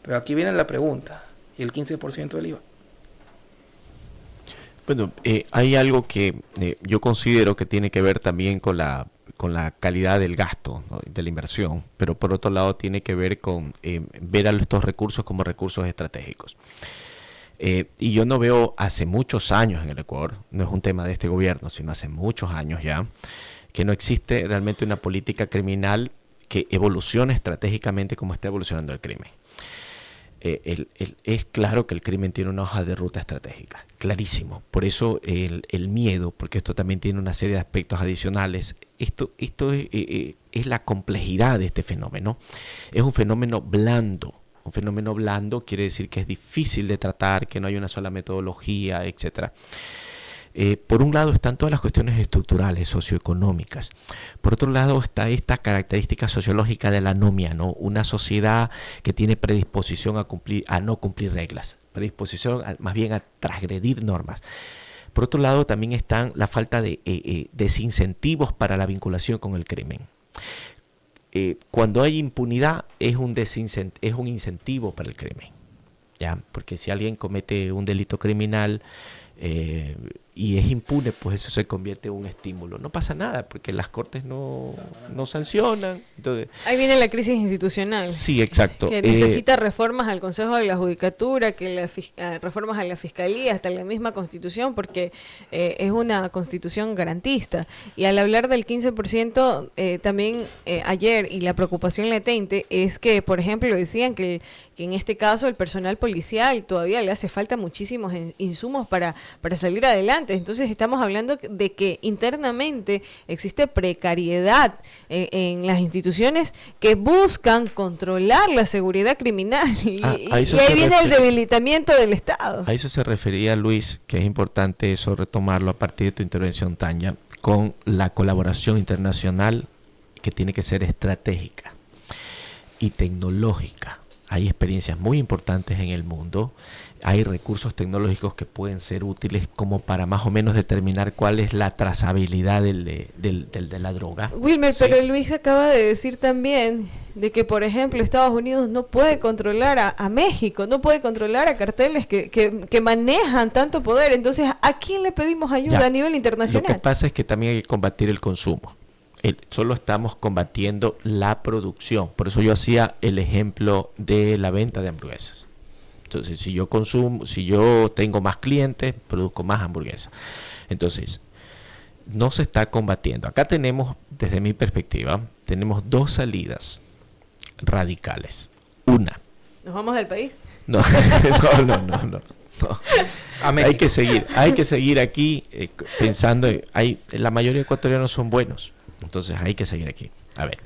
pero aquí viene la pregunta: ¿y el 15% del IVA? Bueno, hay algo que yo considero que tiene que ver también con la calidad del gasto, ¿no?, de la inversión, pero por otro lado tiene que ver con ver a estos recursos como recursos estratégicos. Y yo no veo hace muchos años en el Ecuador, no es un tema de este gobierno, sino hace muchos años ya, que no existe realmente una política criminal que evolucione estratégicamente como está evolucionando el crimen. Es claro que el crimen tiene una hoja de ruta estratégica, clarísimo. Por eso el miedo, porque esto también tiene una serie de aspectos adicionales. Esto es la complejidad de este fenómeno. Es un fenómeno blando, Un fenómeno blando quiere decir que es difícil de tratar, que no hay una sola metodología, etcétera. Por un lado están todas las cuestiones estructurales, socioeconómicas. Por otro lado está esta característica sociológica de la anomia, ¿no? Una sociedad que tiene predisposición a no cumplir reglas, predisposición más bien a transgredir normas. Por otro lado también están la falta de desincentivos para la vinculación con el crimen. Cuando hay impunidad es un incentivo para el crimen, ¿ya? Porque si alguien comete un delito criminal y es impune, pues eso se convierte en un estímulo. No pasa nada, porque las cortes no sancionan. Entonces, ahí viene la crisis institucional. Sí, exacto. Que necesita reformas al Consejo de la Judicatura, que reformas a la Fiscalía, hasta la misma Constitución, porque es una Constitución garantista. Y al hablar del 15%, también ayer, y la preocupación latente, es que, por ejemplo, decían que en este caso el personal policial todavía le hace falta muchísimos insumos para salir adelante. Entonces estamos hablando de que internamente existe precariedad en las instituciones que buscan controlar la seguridad criminal y ahí viene el debilitamiento del Estado. A eso se refería Luis, que es importante eso retomarlo a partir de tu intervención, Tania, con la colaboración internacional que tiene que ser estratégica y tecnológica. Hay experiencias muy importantes en el mundo, hay recursos tecnológicos que pueden ser útiles como para más o menos determinar cuál es la trazabilidad de la droga. Wilmer, ¿sí? Pero Luis acaba de decir también de que, por ejemplo, Estados Unidos no puede controlar a México, no puede controlar a carteles que manejan tanto poder. Entonces, ¿a quién le pedimos ayuda a nivel internacional? Lo que pasa es que también hay que combatir el consumo. Solo estamos combatiendo la producción. Por eso yo hacía el ejemplo de la venta de hamburguesas. Entonces, si yo tengo más clientes, produzco más hamburguesas. Entonces, no se está combatiendo. Acá tenemos, desde mi perspectiva, tenemos dos salidas radicales. Una. ¿Nos vamos del país? No. Hay que seguir aquí pensando. La mayoría de ecuatorianos son buenos. Entonces hay que seguir aquí. A ver,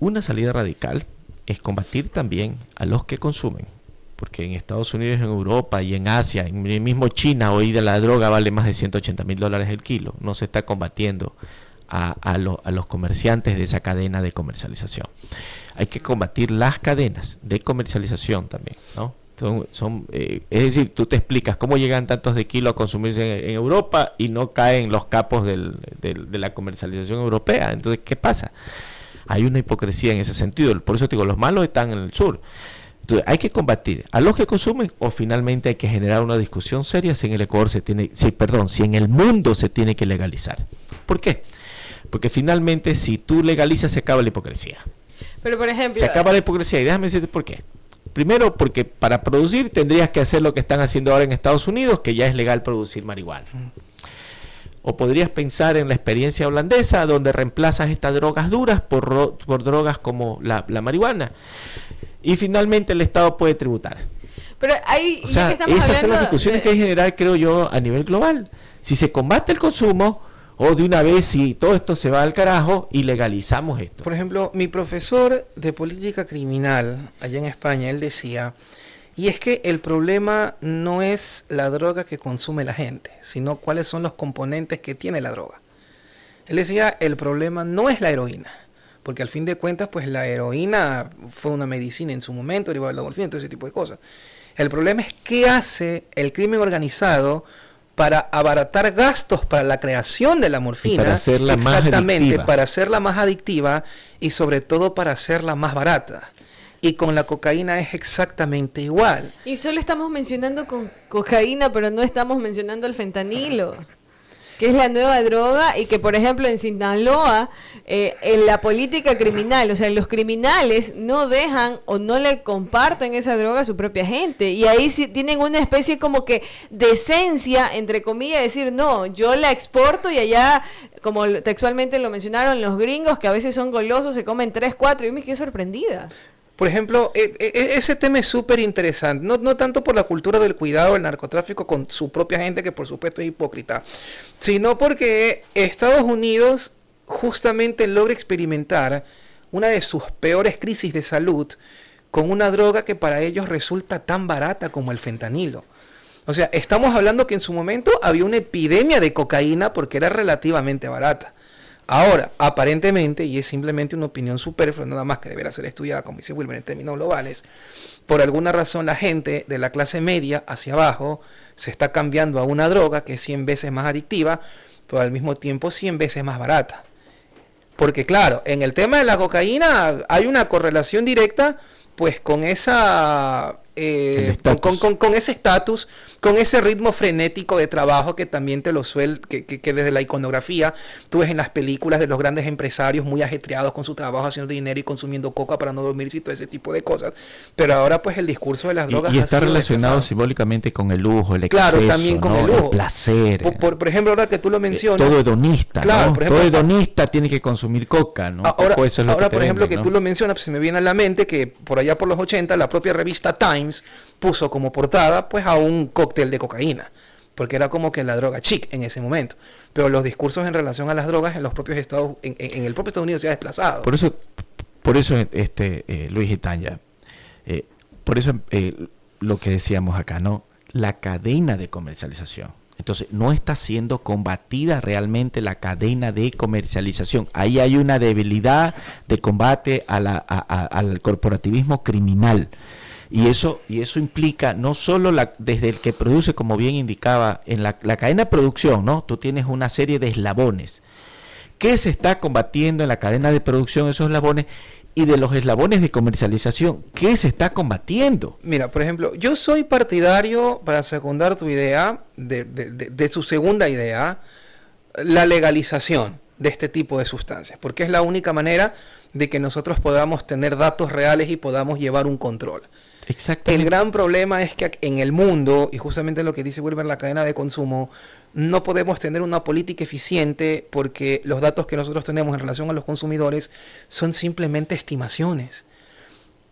una salida radical es combatir también a los que consumen, porque en Estados Unidos, en Europa y en Asia, en el mismo China, hoy de la droga vale más de $180,000 el kilo. No se está combatiendo a los comerciantes de esa cadena de comercialización. Hay que combatir las cadenas de comercialización también, ¿no? Es decir, tú te explicas cómo llegan tantos de kilo a consumirse en Europa y no caen los capos de la comercialización europea. Entonces, ¿qué pasa? Hay una hipocresía en ese sentido. Por eso te digo, los malos están en el sur. Entonces, hay que combatir a los que consumen, o finalmente hay que generar una discusión seria si en el Ecuador si en el mundo se tiene que legalizar. ¿Por qué? Porque finalmente, si tú legalizas, se acaba la hipocresía. Pero, por ejemplo, se acaba la hipocresía, y déjame decirte por qué. Primero, porque para producir tendrías que hacer lo que están haciendo ahora en Estados Unidos, que ya es legal producir marihuana. O podrías pensar en la experiencia holandesa, donde reemplazas estas drogas duras por drogas como la marihuana. Y finalmente el Estado puede tributar. Pero ahí, o sea, esas son las discusiones que hay que generar, creo yo, a nivel global. Si se combate el consumo, o de una vez si todo esto se va al carajo y legalizamos esto. Por ejemplo, mi profesor de política criminal allá en España, él decía, y es que el problema no es la droga que consume la gente, sino cuáles son los componentes que tiene la droga. Él decía, el problema no es la heroína, porque al fin de cuentas, pues la heroína fue una medicina en su momento, derivada de la morfina, todo ese tipo de cosas. El problema es qué hace el crimen organizado para abaratar gastos para la creación de la morfina, y para hacerla para hacerla más adictiva y sobre todo para hacerla más barata. Y con la cocaína es exactamente igual. Y solo estamos mencionando cocaína, pero no estamos mencionando el fentanilo, que es la nueva droga, y que, por ejemplo, en Sinaloa, en la política criminal, o sea, los criminales no dejan o no le comparten esa droga a su propia gente, y ahí sí tienen una especie como que de esencia, entre comillas, decir, no, yo la exporto, y allá, como textualmente lo mencionaron los gringos, que a veces son golosos, se comen 3, 4, y me quedé sorprendida. Por ejemplo, ese tema es súper interesante, no tanto por la cultura del cuidado del narcotráfico con su propia gente, que por supuesto es hipócrita, sino porque Estados Unidos justamente logra experimentar una de sus peores crisis de salud con una droga que para ellos resulta tan barata como el fentanilo. O sea, estamos hablando que en su momento había una epidemia de cocaína porque era relativamente barata. Ahora, aparentemente, y es simplemente una opinión superflua, nada más que deberá ser estudiada, como dice Wilmer, en términos globales, por alguna razón la gente de la clase media hacia abajo se está cambiando a una droga que es 100 veces más adictiva, pero al mismo tiempo 100 veces más barata. Porque claro, en el tema de la cocaína hay una correlación directa pues con esa con ese estatus, con ese ritmo frenético de trabajo que también te lo suele, que desde la iconografía tú ves en las películas de los grandes empresarios muy ajetreados con su trabajo, haciendo dinero y consumiendo coca para no dormirse y todo ese tipo de cosas. Pero ahora pues el discurso de las drogas y está relacionado desplazado simbólicamente con el lujo, el exceso, claro, también con ¿no? el lujo. El placer. Por ejemplo, ahora que tú lo mencionas. Todo hedonista, claro, ¿no? por ejemplo, todo hedonista tiene que consumir coca, ¿no? Ahora, eso es lo ahora que por ejemplo, venden, que ¿no? tú lo mencionas, pues se me viene a la mente que por allá por los 80 la propia revista Times puso como portada pues a un cóctel de cocaína, porque era como que la droga chic en ese momento. Pero los discursos en relación a las drogas en los propios estados, en el propio Estados Unidos se ha desplazado. Por eso Luis y Tanya, por eso lo que decíamos acá, ¿no? La cadena de comercialización. Entonces, no está siendo combatida realmente la cadena de comercialización. Ahí hay una debilidad de combate al corporativismo criminal. Y eso implica no solo desde el que produce, como bien indicaba, en la cadena de producción, ¿no? Tú tienes una serie de eslabones. ¿Qué se está combatiendo en la cadena de producción, esos eslabones? Y de los eslabones de comercialización, ¿qué se está combatiendo? Mira, por ejemplo, yo soy partidario, para secundar tu idea, de su segunda idea, la legalización de este tipo de sustancias, porque es la única manera de que nosotros podamos tener datos reales y podamos llevar un control. Exactamente. El gran problema es que en el mundo, y justamente lo que dice Wilmer, la cadena de consumo, no podemos tener una política eficiente porque los datos que nosotros tenemos en relación a los consumidores son simplemente estimaciones.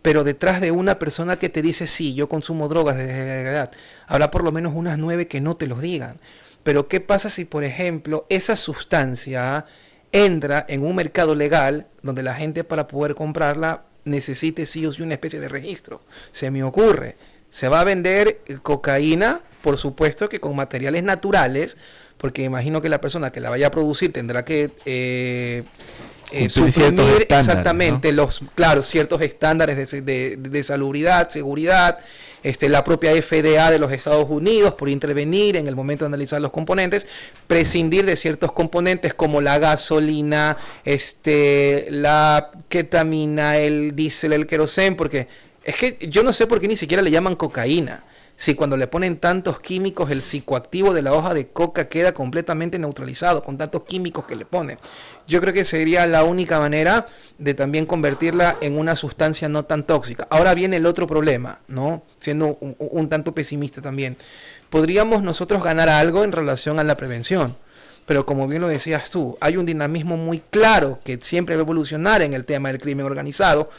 Pero detrás de una persona que te dice, sí, yo consumo drogas desde la edad, habrá por lo menos unas 9 que no te los digan. Pero ¿qué pasa si, por ejemplo, esa sustancia entra en un mercado legal donde la gente para poder comprarla necesite sí o sí una especie de registro? Se me ocurre, se va a vender cocaína, por supuesto que con materiales naturales, porque imagino que la persona que la vaya a producir tendrá que suprimir exactamente, ¿no? Ciertos estándares de salubridad, seguridad, la propia FDA de los Estados Unidos por intervenir en el momento de analizar los componentes, prescindir de ciertos componentes como la gasolina, la ketamina, el diésel, el queroseno, porque es que yo no sé por qué ni siquiera le llaman cocaína. Si cuando le ponen tantos químicos, el psicoactivo de la hoja de coca queda completamente neutralizado con tantos químicos que le ponen. Yo creo que sería la única manera de también convertirla en una sustancia no tan tóxica. Ahora viene el otro problema, ¿no? Siendo un tanto pesimista también. Podríamos nosotros ganar algo en relación a la prevención. Pero como bien lo decías tú, hay un dinamismo muy claro que siempre va a evolucionar en el tema del crimen organizado.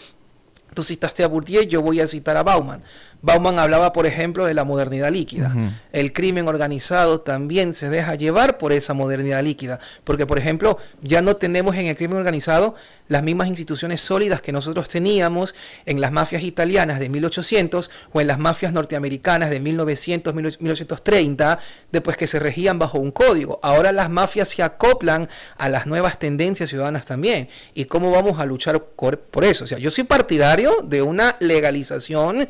Tú citaste a Bourdieu, yo voy a citar a Bauman. Bauman hablaba, por ejemplo, de la modernidad líquida. Uh-huh. El crimen organizado también se deja llevar por esa modernidad líquida. Porque, por ejemplo, ya no tenemos en el crimen organizado las mismas instituciones sólidas que nosotros teníamos en las mafias italianas de 1800 o en las mafias norteamericanas de 1900, 1930, después que se regían bajo un código. Ahora las mafias se acoplan a las nuevas tendencias ciudadanas también. ¿Y cómo vamos a luchar por eso? O sea, yo soy partidario de una legalización,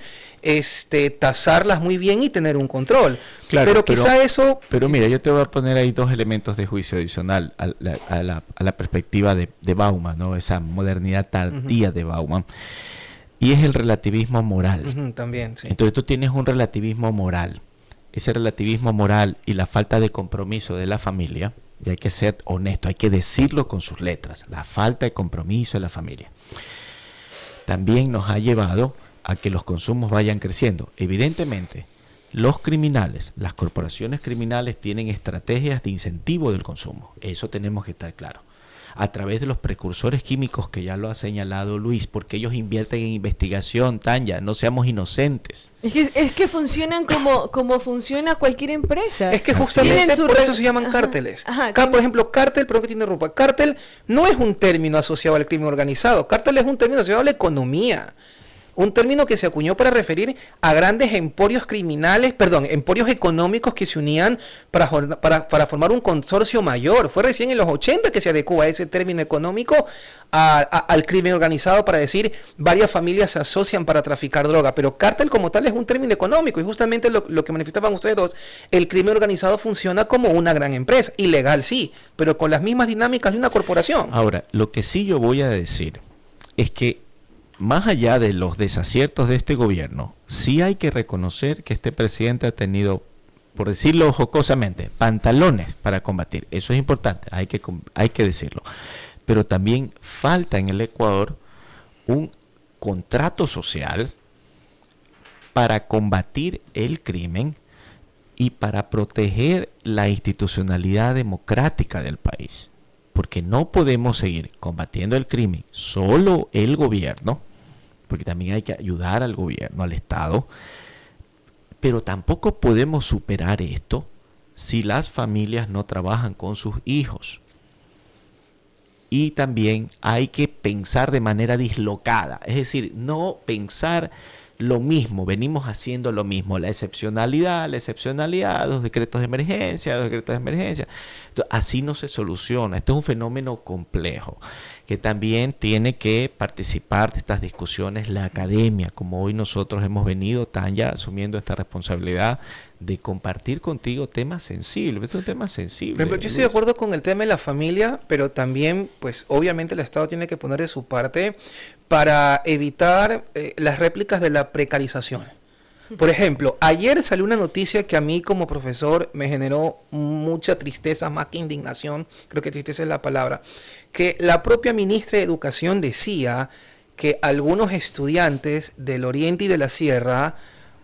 tasarlas muy bien y tener un control. Claro, pero quizá eso... Pero mira, yo te voy a poner ahí dos elementos de juicio adicional a la perspectiva de Bauman, ¿no? Esa modernidad tardía uh-huh. de Bauman. Y es el relativismo moral. Uh-huh, también, sí. Entonces tú tienes un relativismo moral. Ese relativismo moral y la falta de compromiso de la familia, y hay que ser honesto, hay que decirlo con sus letras, la falta de compromiso de la familia, también nos ha llevado a que los consumos vayan creciendo. Evidentemente, los criminales, las corporaciones criminales tienen estrategias de incentivo del consumo. Eso tenemos que estar claro. A través de los precursores químicos, que ya lo ha señalado Luis, porque ellos invierten en investigación, Tanya, no seamos inocentes. Es que funcionan como funciona cualquier empresa. Es que justamente por eso se llaman cárteles. Por ejemplo, cártel, perdón que te interrumpa, cártel no es un término asociado al crimen organizado, cártel es un término asociado a la economía. un término que se acuñó para referir a grandes emporios criminales, emporios económicos que se unían para formar un consorcio mayor. Fue recién en los 80 que se adecuó a ese término económico al crimen organizado para decir varias familias se asocian para traficar droga, pero cártel como tal es un término económico y justamente lo que manifestaban ustedes dos, el crimen organizado funciona como una gran empresa, ilegal sí, pero con las mismas dinámicas de una corporación. Ahora, lo que sí yo voy a decir es que más allá de los desaciertos de este gobierno, sí hay que reconocer que este presidente ha tenido, por decirlo jocosamente, pantalones para combatir. Eso es importante, hay que decirlo. Pero también falta en el Ecuador un contrato social para combatir el crimen y para proteger la institucionalidad democrática del país. Porque no podemos seguir combatiendo el crimen solo el gobierno, porque también hay que ayudar al gobierno, al Estado, pero tampoco podemos superar esto si las familias no trabajan con sus hijos. Y también hay que pensar de manera dislocada, es decir, no pensar lo mismo, venimos haciendo lo mismo, la excepcionalidad, los decretos de emergencia, Entonces, así no se soluciona. Esto es un fenómeno complejo que también tiene que participar de estas discusiones la academia, como hoy nosotros hemos venido, Tanya, asumiendo esta responsabilidad de compartir contigo temas sensibles. Esto es un tema sensible. Por ejemplo, yo estoy de acuerdo con el tema de la familia, pero también, pues, obviamente el Estado tiene que poner de su parte para evitar las réplicas de la precarización. Por ejemplo, ayer salió una noticia que a mí como profesor me generó mucha tristeza, más que indignación, creo que tristeza es la palabra, que la propia ministra de Educación decía que algunos estudiantes del Oriente y de la Sierra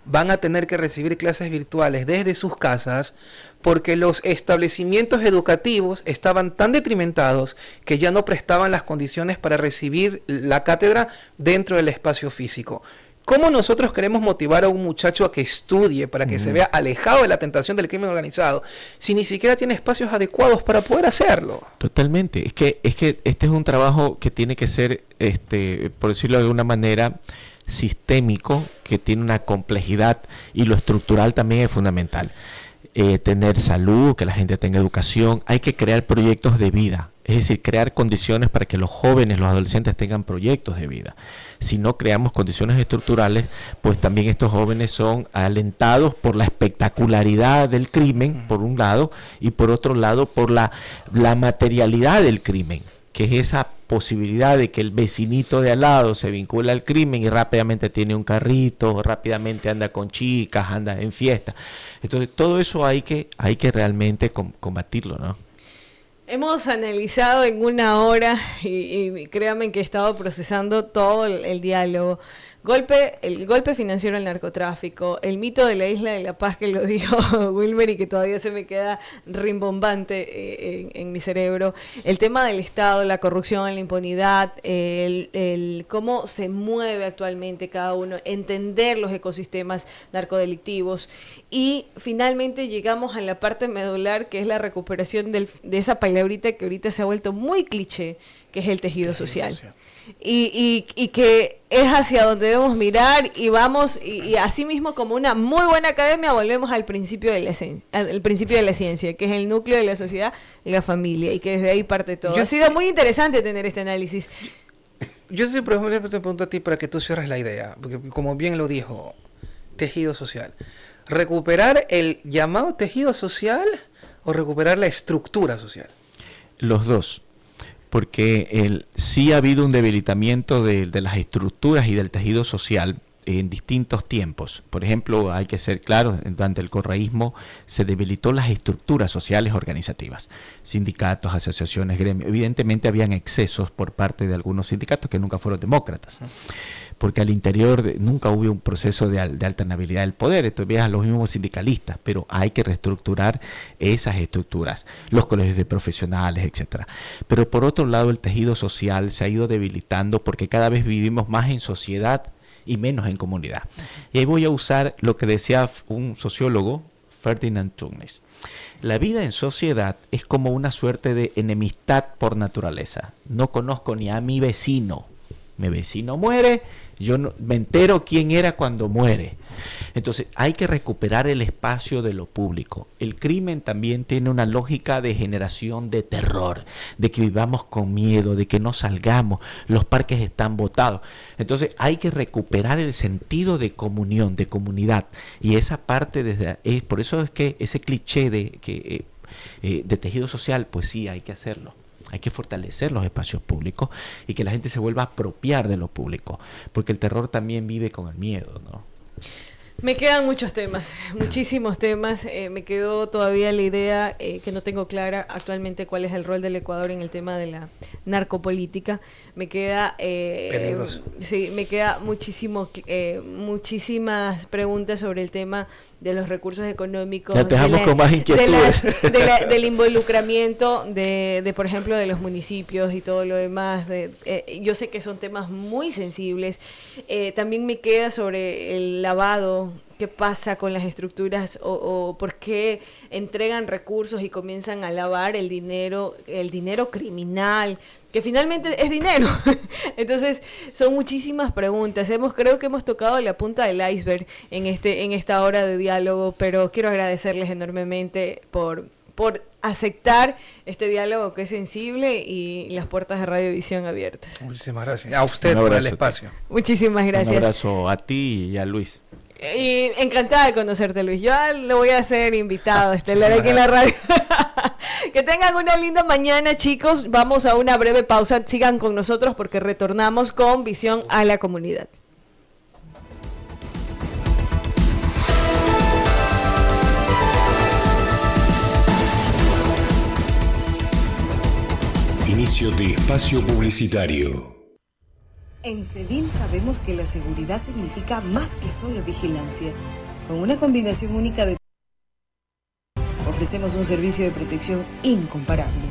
van a tener que recibir clases virtuales desde sus casas porque los establecimientos educativos estaban tan detrimentados que ya no prestaban las condiciones para recibir la cátedra dentro del espacio físico. ¿Cómo nosotros queremos motivar a un muchacho a que estudie para que se vea alejado de la tentación del crimen organizado si ni siquiera tiene espacios adecuados para poder hacerlo? Totalmente. Es que este es un trabajo que tiene que ser, por decirlo de alguna manera, sistémico, que tiene una complejidad y lo estructural también es fundamental. Tener salud, que la gente tenga educación, hay que crear proyectos de vida, es decir, crear condiciones para que los jóvenes, los adolescentes tengan proyectos de vida. Si no creamos condiciones estructurales, pues también estos jóvenes son alentados por la espectacularidad del crimen, por un lado, y por otro lado, por la materialidad del crimen, que es esa posibilidad de que el vecinito de al lado se vincula al crimen y rápidamente tiene un carrito, rápidamente anda con chicas, anda en fiesta. Entonces, todo eso hay que realmente combatirlo, ¿no? Hemos analizado en una hora y créanme que he estado procesando todo el diálogo. El golpe financiero al narcotráfico, el mito de la Isla de la Paz que lo dijo Wilmer y que todavía se me queda rimbombante en mi cerebro, el tema del Estado, la corrupción, la impunidad, el cómo se mueve actualmente cada uno, entender los ecosistemas narcodelictivos y finalmente llegamos a la parte medular que es la recuperación de esa palabrita que ahorita se ha vuelto muy cliché, que es el tejido social. Y que es hacia donde debemos mirar y vamos, y así mismo como una muy buena academia, volvemos al principio de la ciencia, que es el núcleo de la sociedad, la familia, y que desde ahí parte todo. Ha sido muy interesante tener este análisis. Yo te pregunto a ti para que tú cierres la idea, porque como bien lo dijo, tejido social. ¿Recuperar el llamado tejido social o recuperar la estructura social? Los dos. Porque sí ha habido un debilitamiento de las estructuras y del tejido social en distintos tiempos. Por ejemplo, hay que ser claros, durante el correísmo se debilitó las estructuras sociales organizativas, sindicatos, asociaciones, gremios. Evidentemente habían excesos por parte de algunos sindicatos que nunca fueron demócratas, porque al interior nunca hubo un proceso de alternabilidad del poder. Entonces veas a los mismos sindicalistas, pero hay que reestructurar esas estructuras, los colegios de profesionales, etcétera. Pero por otro lado, el tejido social se ha ido debilitando porque cada vez vivimos más en sociedad y menos en comunidad. Y ahí voy a usar lo que decía un sociólogo, Ferdinand Tönnies. La vida en sociedad es como una suerte de enemistad por naturaleza. No conozco ni a mi vecino. Mi vecino muere Yo no, me entero quién era cuando muere. Entonces hay que recuperar el espacio de lo público. El crimen también tiene una lógica de generación de terror, de que vivamos con miedo, de que no salgamos, los parques están botados. Entonces hay que recuperar el sentido de comunión, de comunidad. Y esa parte, por eso es que ese cliché de tejido social, pues sí, hay que hacerlo. Hay que fortalecer los espacios públicos y que la gente se vuelva a apropiar de lo público, porque el terror también vive con el miedo, ¿no? Me quedan muchos temas, muchísimos temas. Me quedó todavía la idea que no tengo clara actualmente cuál es el rol del Ecuador en el tema de la narcopolítica. Me queda peligroso. Sí, me queda muchísimas preguntas sobre el tema de los recursos económicos, ya te dejamos con más inquietudes. del involucramiento de por ejemplo, de los municipios y todo lo demás. Yo sé que son temas muy sensibles. También me queda sobre el lavado. ¿Qué pasa con las estructuras o por qué entregan recursos y comienzan a lavar el dinero criminal, que finalmente es dinero? Entonces, son muchísimas preguntas. Creo que hemos tocado la punta del iceberg en esta hora de diálogo, pero quiero agradecerles enormemente por aceptar este diálogo que es sensible y las puertas de Radiovisión abiertas. Muchísimas gracias. A usted por el espacio. Muchísimas gracias. Un abrazo a ti y a Luis. Y encantada de conocerte, Luis. Yo lo voy a hacer invitado estelar aquí en la radio. Que tengan una linda mañana, chicos. Vamos a una breve pausa. Sigan con nosotros porque retornamos con Visión a la Comunidad. Inicio de espacio publicitario. En Cedil sabemos que la seguridad significa más que solo vigilancia. Con una combinación única de ofrecemos un servicio de protección incomparable.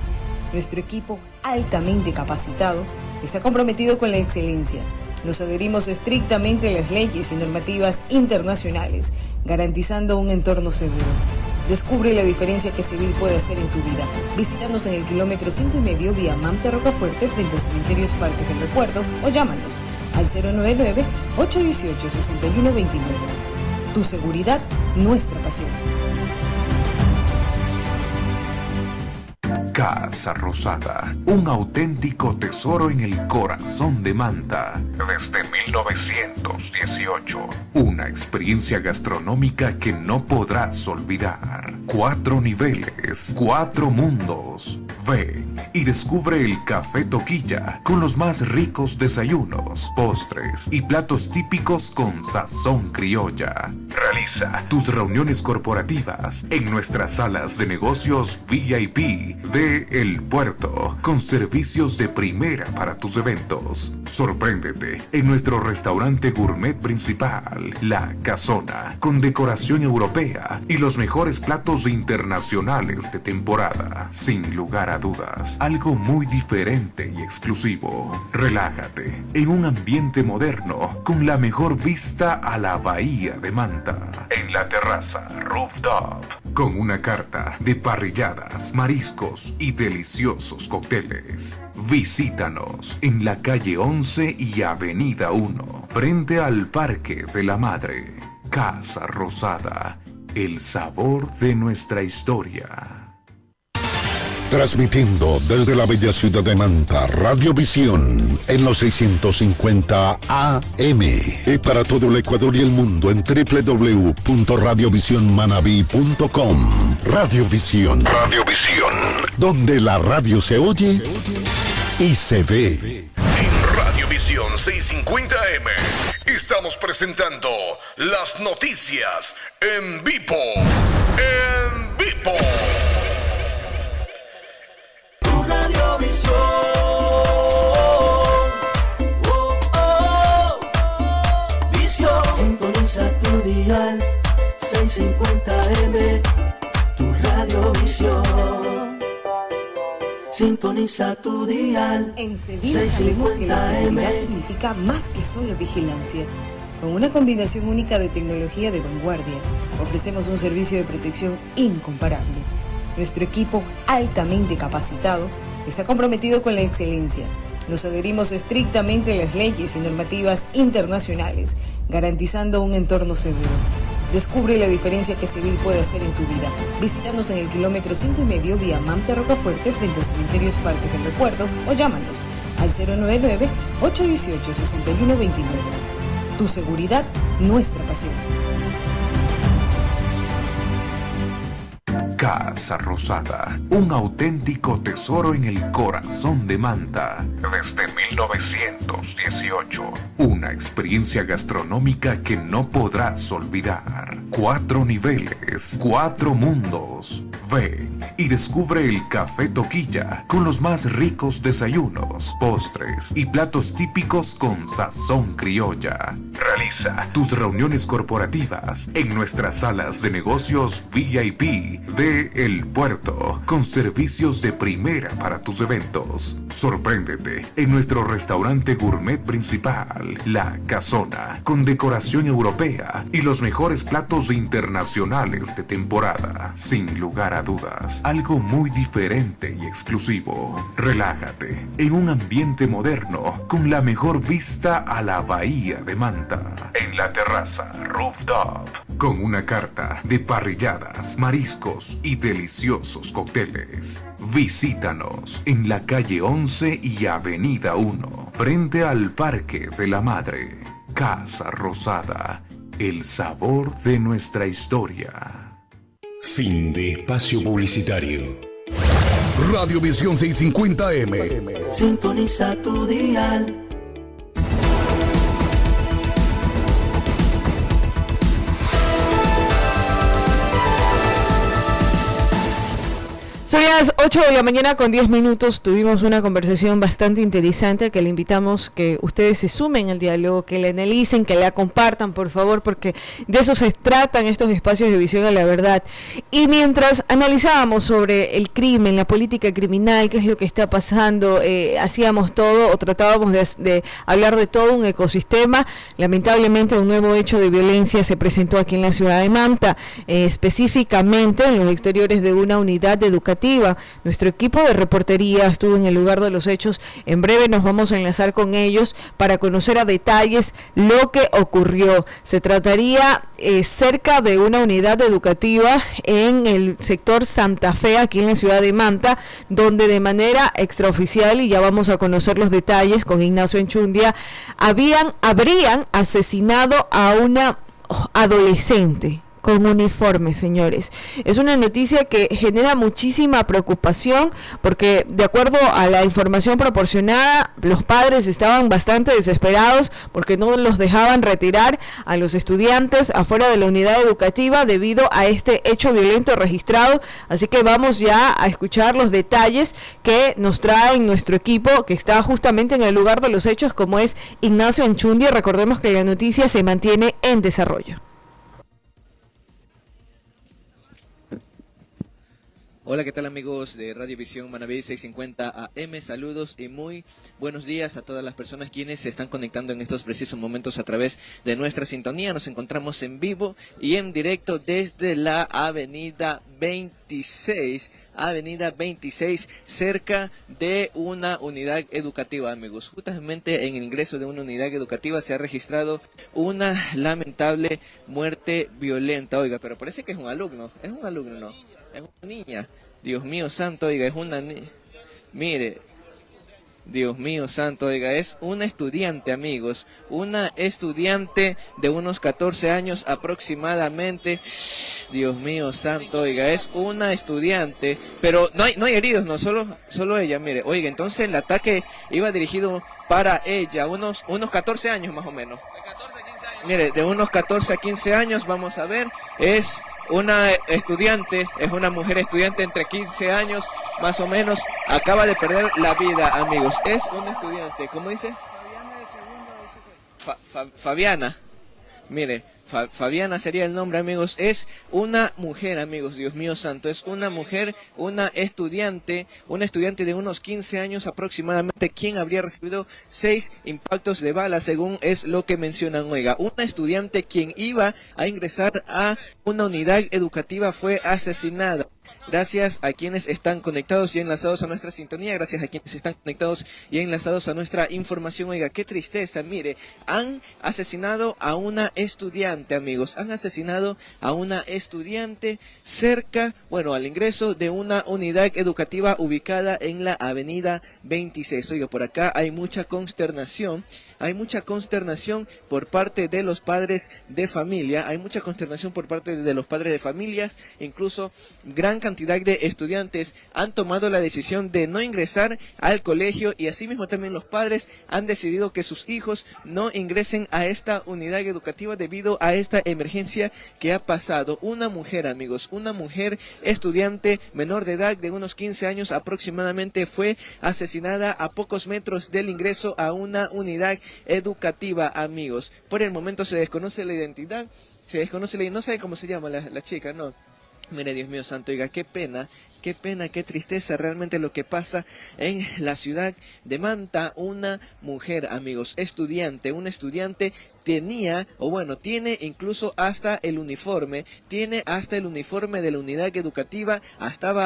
Nuestro equipo, altamente capacitado, está comprometido con la excelencia. Nos adherimos estrictamente a las leyes y normativas internacionales, garantizando un entorno seguro. Descubre la diferencia que Cedil puede hacer en tu vida. Visítanos en el kilómetro 5,5 vía Manta Rocafuerte frente a Cementerios Parques del Recuerdo o llámanos al 099-818-6129. Tu seguridad, nuestra pasión. Casa Rosada, un auténtico tesoro en el corazón de Manta. Desde 1918. Una experiencia gastronómica que no podrás olvidar. 4 niveles, 4 mundos. Ven y descubre el Café Toquilla con los más ricos desayunos, postres y platos típicos con sazón criolla. Realiza tus reuniones corporativas en nuestras salas de negocios VIP de El Puerto, con servicios de primera para tus eventos. Sorpréndete en nuestro restaurante gourmet principal, La Casona, con decoración europea y los mejores platos internacionales de temporada. Sin lugar a dudas, algo muy diferente y exclusivo. Relájate en un ambiente moderno con la mejor vista a la bahía de Manta. En la terraza Rooftop, con una carta de parrilladas, mariscos y deliciosos cócteles. Visítanos en la calle 11 y avenida 1, frente al Parque de la Madre. Casa Rosada, el sabor de nuestra historia. Transmitiendo desde la bella ciudad de Manta, Radiovisión en los 650 AM y para todo el Ecuador y el mundo en www.radiovisionmanaví.com. Radiovisión, donde la radio se oye y se ve. En Radiovisión 650M estamos presentando las noticias en vivo. En vivo. Radiovisión, Visión. Sintoniza tu dial 650M, tu Radiovisión. Sintoniza tu dial. En Cedil sabemos que la seguridad significa más que solo vigilancia. Con una combinación única de tecnología de vanguardia, ofrecemos un servicio de protección incomparable. Nuestro equipo, altamente capacitado, está comprometido con la excelencia. Nos adherimos estrictamente a las leyes y normativas internacionales, garantizando un entorno seguro. Descubre la diferencia que Civil puede hacer en tu vida. Visítanos en el kilómetro 5,5 vía Manta Rocafuerte frente a Cementerios Parques del Recuerdo o llámanos al 099-818-6129. Tu seguridad, nuestra pasión. Casa Rosada, un auténtico tesoro en el corazón de Manta. Desde 1918. Una experiencia gastronómica que no podrás olvidar. 4 niveles, 4 mundos. Ven y descubre el Café Toquilla con los más ricos desayunos, postres y platos típicos con sazón criolla. Realiza tus reuniones corporativas en nuestras salas de negocios VIP de El Puerto, con servicios de primera para tus eventos. Sorpréndete en nuestro restaurante gourmet principal, La Casona, con decoración europea y los mejores platos internacionales de temporada. Sin lugar a dudas, algo muy diferente y exclusivo. Relájate en un ambiente moderno con la mejor vista a la bahía de Manta. En la terraza Rooftop, con una carta de parrilladas, mariscos y deliciosos cócteles. Visítanos en la calle 11 y avenida 1, frente al Parque de la Madre. Casa Rosada, el sabor de nuestra historia. Fin de espacio publicitario. Radiovisión 650M. Sintoniza tu dial. Son las 8 de la mañana con 10 minutos. Tuvimos una conversación bastante interesante que le invitamos que ustedes se sumen al diálogo, que la analicen, que la compartan, por favor, porque de eso se tratan estos espacios de visión a la verdad. Y mientras analizábamos sobre el crimen, la política criminal, qué es lo que está pasando, hacíamos todo o tratábamos de hablar de todo un ecosistema. Lamentablemente un nuevo hecho de violencia se presentó aquí en la ciudad de Manta, específicamente en los exteriores de una unidad educativa. Nuestro equipo de reportería estuvo en el lugar de los hechos. En breve nos vamos a enlazar con ellos para conocer a detalles lo que ocurrió. Se trataría cerca de una unidad educativa en el sector Santa Fe, aquí en la ciudad de Manta, donde de manera extraoficial, y ya vamos a conocer los detalles con Ignacio Enchundia, habrían asesinado a una adolescente con uniforme, señores. Es una noticia que genera muchísima preocupación porque, de acuerdo a la información proporcionada, los padres estaban bastante desesperados porque no los dejaban retirar a los estudiantes afuera de la unidad educativa debido a este hecho violento registrado. Así que vamos ya a escuchar los detalles que nos trae nuestro equipo que está justamente en el lugar de los hechos, como es Ignacio Enchundia. Recordemos que la noticia se mantiene en desarrollo. Hola, ¿qué tal amigos de Radio Visión Manaví 650 AM? Saludos y muy buenos días a todas las personas quienes se están conectando en estos precisos momentos a través de nuestra sintonía. Nos encontramos en vivo y en directo desde la Avenida 26, cerca de una unidad educativa, amigos. Justamente en el ingreso de una unidad educativa se ha registrado una lamentable muerte violenta. Oiga, pero parece que es un alumno, no. Es una niña, Dios mío santo, oiga, es una niña, mire, Dios mío santo, oiga, es una estudiante, amigos, una estudiante de unos 14 años aproximadamente, Dios mío santo, oiga, es una estudiante, pero no hay heridos, no, solo ella, mire, oiga, entonces el ataque iba dirigido para ella, unos 14 años más o menos, mire, de unos 14 a 15 años, vamos a ver, es una estudiante, es una mujer estudiante entre 15 años, más o menos, acaba de perder la vida, amigos. Es una estudiante, ¿cómo dice? Fabiana de segundo. Fabiana, mire, Fabiana sería el nombre, amigos. Es una mujer, amigos, Dios mío santo. Es una mujer, una estudiante de unos 15 años aproximadamente, quien habría recibido 6 impactos de bala, según es lo que mencionan. Oiga, una estudiante quien iba a ingresar a una unidad educativa fue asesinada. Gracias a quienes están conectados y enlazados a nuestra sintonía, gracias a quienes están conectados y enlazados a nuestra información. Oiga, qué tristeza, mire, han asesinado a una estudiante, amigos, han asesinado a una estudiante cerca, bueno, al ingreso de una unidad educativa ubicada en la avenida 26. Oiga, por acá hay mucha consternación por parte de los padres de familia, incluso gran cantidad de estudiantes han tomado la decisión de no ingresar al colegio y asimismo también los padres han decidido que sus hijos no ingresen a esta unidad educativa debido a esta emergencia que ha pasado. Una mujer, amigos, una mujer estudiante menor de edad de unos 15 años aproximadamente fue asesinada a pocos metros del ingreso a una unidad educativa, amigos. Por el momento se desconoce la identidad, no sabe cómo se llama la chica, no. Mire, Dios mío santo, oiga, qué pena, qué tristeza realmente lo que pasa en la ciudad de Manta. Una mujer, amigos, una estudiante tiene incluso hasta el uniforme, de la unidad educativa,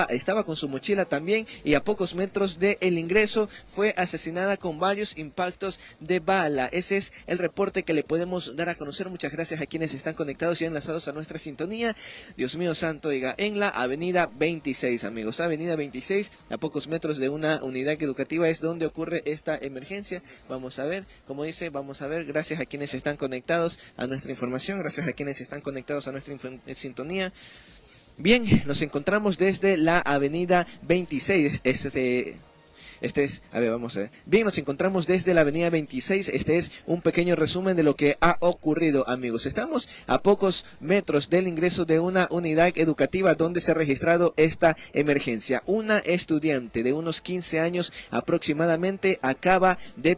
estaba con su mochila también y a pocos metros del ingreso fue asesinada con varios impactos de bala. Ese es el reporte que le podemos dar a conocer. Muchas gracias a quienes están conectados y enlazados a nuestra sintonía. Dios mío santo, oiga, en la avenida 26, amigos, avenida 26, a pocos metros de una unidad educativa es donde ocurre esta emergencia. Vamos a ver, como dice, gracias a quienes están conectados a nuestra información, gracias a quienes están conectados a nuestra sintonía. Bien, nos encontramos desde la avenida 26, Bien, nos encontramos desde la avenida 26, este es un pequeño resumen de lo que ha ocurrido, amigos. Estamos a pocos metros del ingreso de una unidad educativa donde se ha registrado esta emergencia. Una estudiante de unos 15 años aproximadamente acaba de